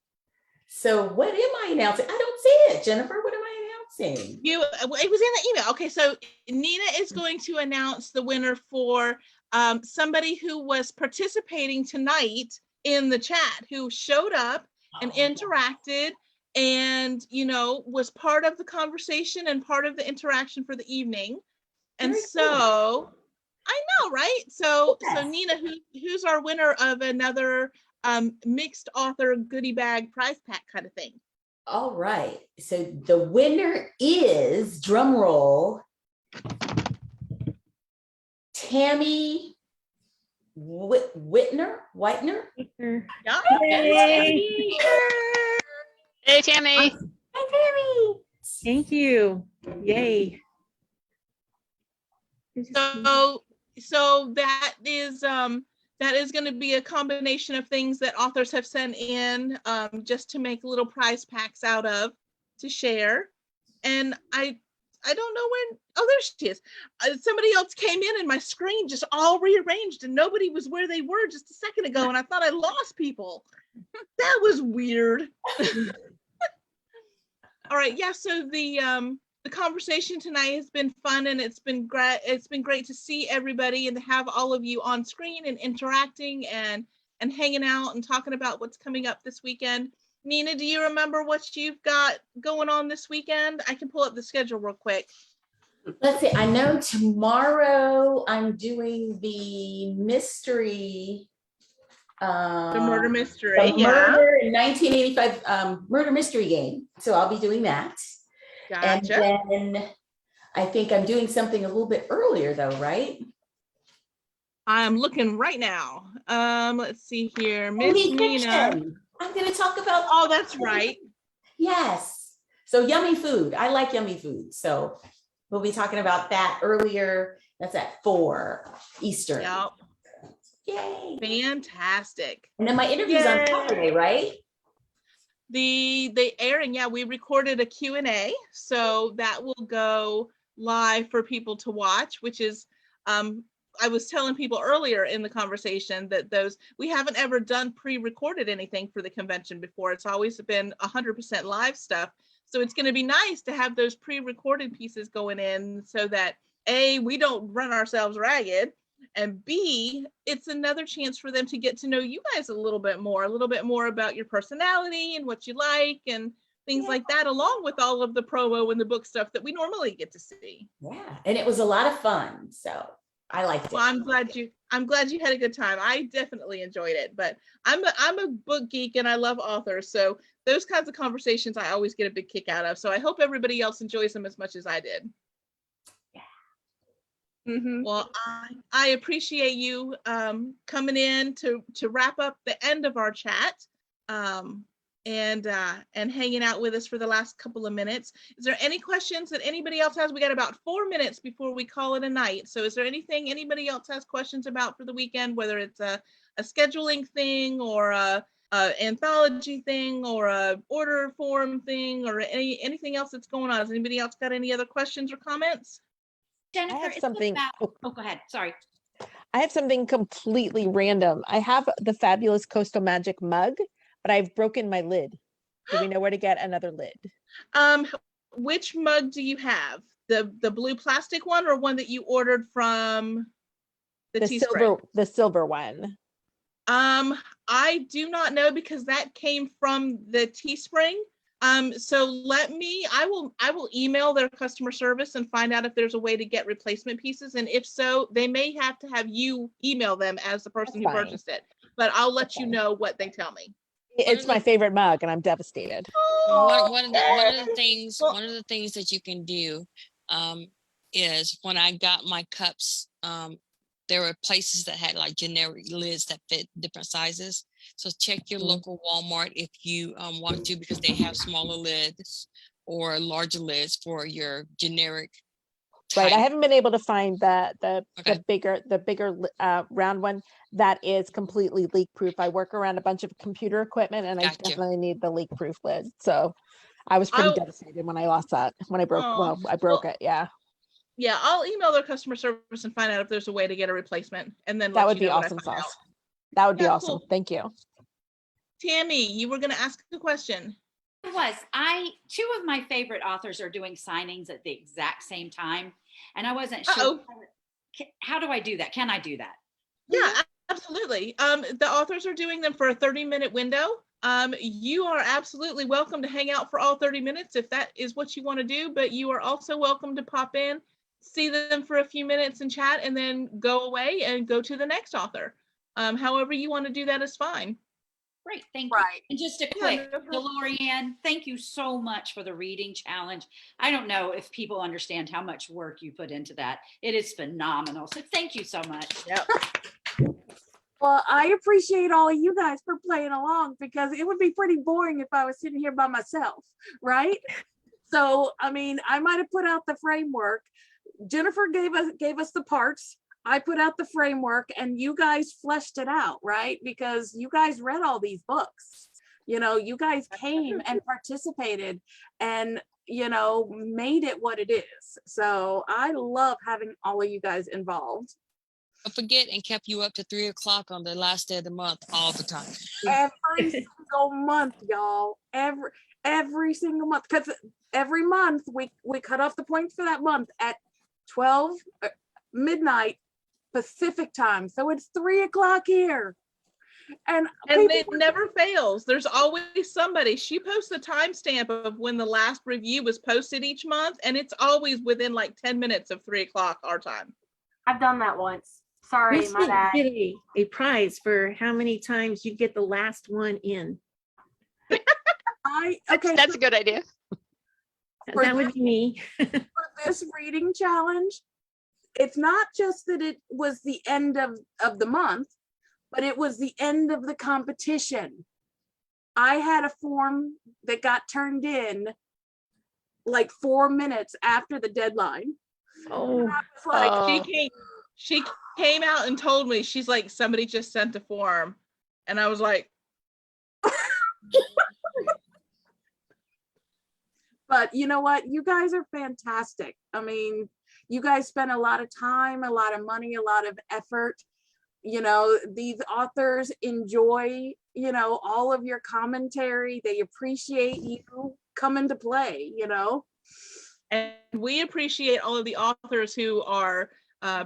So what am I announcing? I don't see it, Jennifer. What am I announcing? It was in the email. Okay, so Nina is going to announce the winner for somebody who was participating tonight in the chat, who showed up and interacted and, was part of the conversation and part of the interaction for the evening. And Very so cool. I know, right? So Yes. Nina, who's our winner of another mixed author goodie bag prize pack kind of thing? All right. So the winner is, drum roll, Tammy Whitner. Yeah. Yay. Hey, Tammy. Hi, Tammy. Thank you. Yay. So that is going to be a combination of things that authors have sent in just to make little prize packs out of to share. And I don't know when. Oh, there she is. Somebody else came in and my screen just all rearranged and nobody was where they were just a second ago, and I thought I lost people. That was weird. All right, yeah. So the conversation tonight has been fun, and it's been great. It's been great to see everybody and to have all of you on screen and interacting and hanging out and talking about what's coming up this weekend. Nina, do you remember what you've got going on this weekend? I can pull up the schedule real quick. Let's see. I know tomorrow I'm doing the mystery. The murder mystery. The murder in 1985 murder mystery game. So I'll be doing that. Gotcha. And then I think I'm doing something a little bit earlier though, right? I'm looking right now. Let's see here. Miss Only Nina. Fiction. I'm going to talk about. Oh, that's right. Yes. So yummy food. I like yummy food. So we'll be talking about that earlier. That's at 4 Eastern. Yep. Yay. Fantastic. And then my interview's on Saturday, right? The airing, yeah, we recorded a Q&A, so that will go live for people to watch, which is I was telling people earlier in the conversation that we haven't ever done pre-recorded anything for the convention before. It's always been 100% live stuff. So it's going to be nice to have those pre-recorded pieces going in so that A, we don't run ourselves ragged, and B, it's another chance for them to get to know you guys a little bit more about your personality and what you like and things like that, along with all of the promo and the book stuff that we normally get to see. Yeah, and it was a lot of fun. So I liked it. Well, I'm glad you had a good time. I definitely enjoyed it, but I'm a book geek and I love authors. So those kinds of conversations I always get a big kick out of. So I hope everybody else enjoys them as much as I did. Yeah. Mm-hmm. Well, I appreciate you coming in to wrap up the end of our chat. And hanging out with us for the last couple of minutes. Is there any questions that anybody else has? We got about 4 minutes before we call it a night. So is there anything anybody else has questions about for the weekend, whether it's a scheduling thing or a anthology thing or a order form thing or anything else that's going on? Has anybody else got any other questions or comments? Jennifer, I have it's something. about, oh, go ahead. Sorry. I have something completely random. I have the fabulous Coastal Magic mug, but I've broken my lid. Do we know where to get another lid? Which mug do you have? The blue plastic one or one that you ordered from The silver one. I do not know because that came from the Teespring. So I will email their customer service and find out if there's a way to get replacement pieces. And if so, they may have to have you email them as the person who purchased it. But I'll let you know what they tell me. It's my favorite mug, and I'm devastated. One of the things that you can do is when I got my cups, there were places that had like generic lids that fit different sizes. So check your local Walmart if you want to, because they have smaller lids or larger lids for your generic type. Right. I haven't been able to find the bigger round one that is completely leak proof. I work around a bunch of computer equipment, and I definitely need the leak proof lid. So I was pretty devastated when I lost that. When I broke, I broke it. Yeah. Yeah, I'll email their customer service and find out if there's a way to get a replacement, and then that would be awesome, sauce. That would be awesome. Cool. Thank you. Tammy, you were going to ask a question. Two of my favorite authors are doing signings at the exact same time, and I wasn't sure. How do I do that? Can I do that? Yeah, absolutely. The authors are doing them for a 30-minute window. You are absolutely welcome to hang out for all 30 minutes if that is what you want to do, but you are also welcome to pop in, see them for a few minutes and chat, and then go away and go to the next author. However you want to do that is fine. Great, thank you. And just a quick, DeLorean, thank you so much for the reading challenge. I don't know if people understand how much work you put into that. It is phenomenal. So thank you so much. Yep. Well, I appreciate all of you guys for playing along, because it would be pretty boring if I was sitting here by myself, right? So, I mean, I might have put out the framework. Jennifer gave us the parts. I put out the framework, and you guys fleshed it out, right? Because you guys read all these books. You know, you guys came and participated and, you know, made it what it is. So I love having all of you guys involved. Don't forget, and kept you up to 3 o'clock on the last day of the month all the time. Every single month, y'all. Every single month. Because every month we cut off the points for that month at 12 midnight Pacific time. So it's 3 o'clock here. And it never fails. There's always somebody. She posts a timestamp of when the last review was posted each month, and it's always within like 10 minutes of 3 o'clock our time. I've done that once. Sorry, my bad. Get a prize for how many times you get the last one in. That's a good idea. That would be me. For this reading challenge, it's not just that it was the end of the month, but it was the end of the competition. I had a form that got turned in like 4 minutes after the deadline. Oh, like, she came out and told me, she's like, somebody just sent a form. And I was like, but you know what? You guys are fantastic. I mean, you guys spend a lot of time, a lot of money, a lot of effort. You know, these authors enjoy, you know, all of your commentary. They appreciate you coming to play, you know. And we appreciate all of the authors who are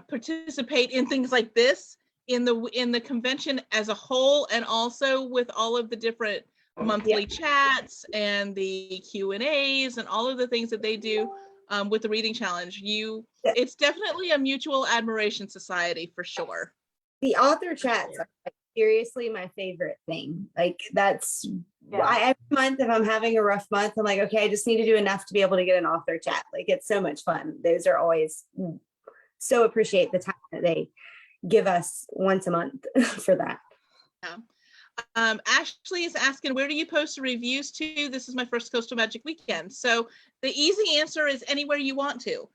participate in things like this in the convention as a whole, and also with all of the different monthly chats and the Q&As and all of the things that they do with the reading challenge. It's definitely a mutual admiration society for sure. The author chats are seriously my favorite thing. Like that's every month, if I'm having a rough month, I'm like, okay, I just need to do enough to be able to get an author chat. Like it's so much fun. Those are always so appreciate the time that they give us once a month for that. Yeah. Ashley is asking, where do you post the reviews to? This is my first Coastal Magic weekend. So the easy answer is anywhere you want to.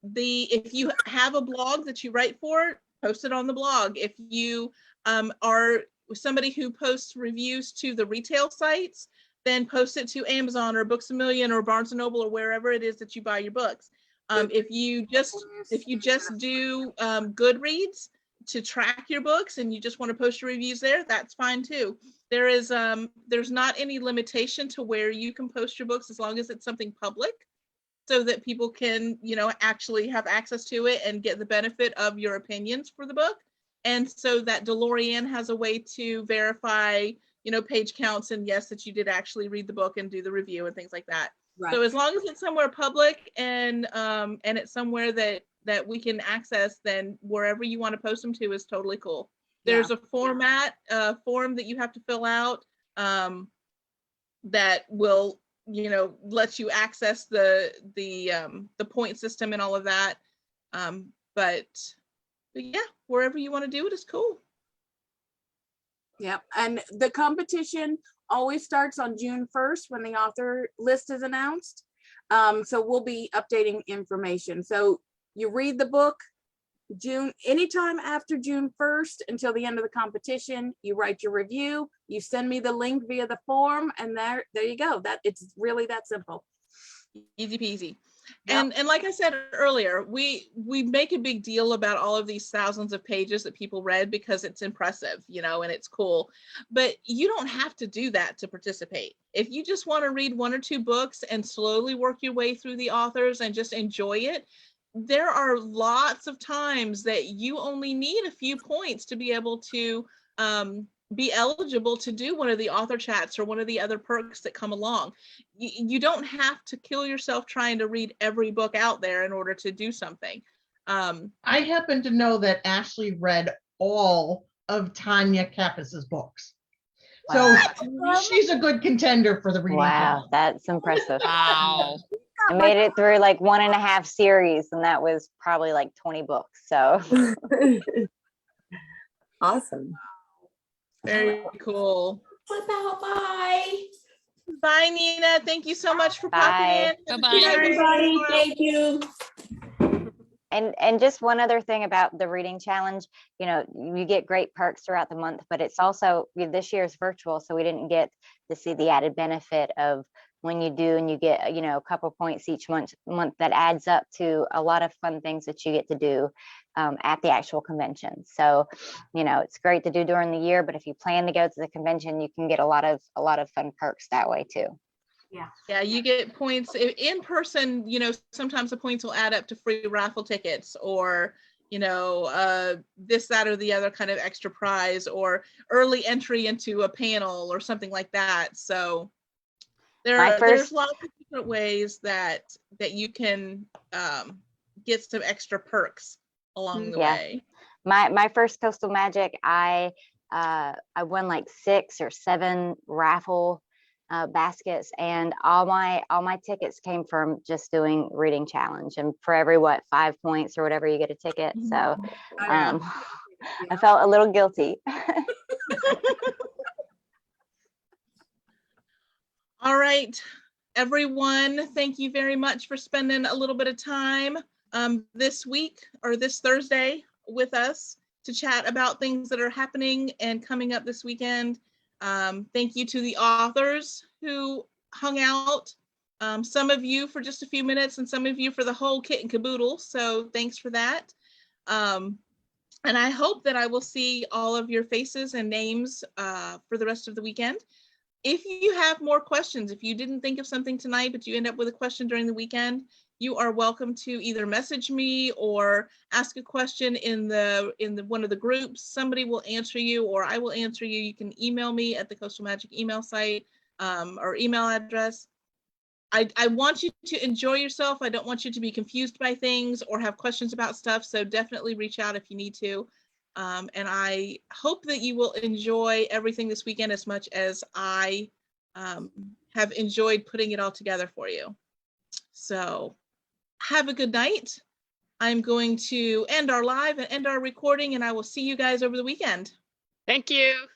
If you have a blog that you write for, post it on the blog. If you are somebody who posts reviews to the retail sites, then post it to Amazon or Books A Million or Barnes & Noble or wherever it is that you buy your books. If you just do Goodreads to track your books and you just want to post your reviews there, that's fine too. There's not any limitation to where you can post your books as long as it's something public, so that people can, actually have access to it and get the benefit of your opinions for the book. And so that DeLorean has a way to verify, page counts and yes, that you did actually read the book and do the review and things like that. Right. So as long as it's somewhere public and it's somewhere that we can access, then wherever you want to post them to is totally cool. There's a form that you have to fill out that will, let you access the point system and all of that. But yeah, wherever you want to do it is cool. Yep. And the competition always starts on June 1st when the author list is announced. So we'll be updating information. So you read the book anytime after June 1st until the end of the competition, you write your review, you send me the link via the form, and there you go. It's really that simple. Easy peasy. Yep. And like I said earlier, we make a big deal about all of these thousands of pages that people read because it's impressive, and it's cool. But you don't have to do that to participate. If you just want to read 1 or 2 books and slowly work your way through the authors and just enjoy it, there are lots of times that you only need a few points to be able to be eligible to do one of the author chats or one of the other perks that come along. You don't have to kill yourself trying to read every book out there in order to do something. I happen to know that Ashley read all of Tanya Kappis's books. So she's a good contender for the reading. Wow, that's impressive. Wow. I made it through like 1.5 series, and that was probably like 20 books. So awesome. Very cool. Bye. Bye, Nina. Thank you so much for popping in. Bye-bye. Everybody, thank you. And just one other thing about the reading challenge, you get great perks throughout the month, but it's also, this year is virtual, so we didn't get to see the added benefit of when you do and you get, a couple points each month that adds up to a lot of fun things that you get to do at the actual convention. So, it's great to do during the year, but if you plan to go to the convention, you can get a lot of fun perks that way too. Yeah, you get points in person. Sometimes the points will add up to free raffle tickets or this, that, or the other kind of extra prize or early entry into a panel or something like that. So there's lots of different ways that you can get some extra perks along the way. My first Coastal Magic, I won like 6 or 7 raffle baskets, and all my tickets came from just doing reading challenge, and for every 5 points or whatever you get a ticket. So I felt a little guilty. All right, everyone, thank you very much for spending a little bit of time this week or this Thursday with us to chat about things that are happening and coming up this weekend. Thank you to the authors who hung out, some of you for just a few minutes and some of you for the whole kit and caboodle. So thanks for that. And I hope that I will see all of your faces and names for the rest of the weekend. If you have more questions, if you didn't think of something tonight, but you end up with a question during the weekend, you are welcome to either message me or ask a question in the one of the groups. Somebody will answer you or I will answer you. You can email me at the Coastal Magic email site or email address. I want you to enjoy yourself. I don't want you to be confused by things or have questions about stuff. So definitely reach out if you need to. And I hope that you will enjoy everything this weekend as much as I have enjoyed putting it all together for you. So have a good night. I'm going to end our live and end our recording, and I will see you guys over the weekend. Thank you.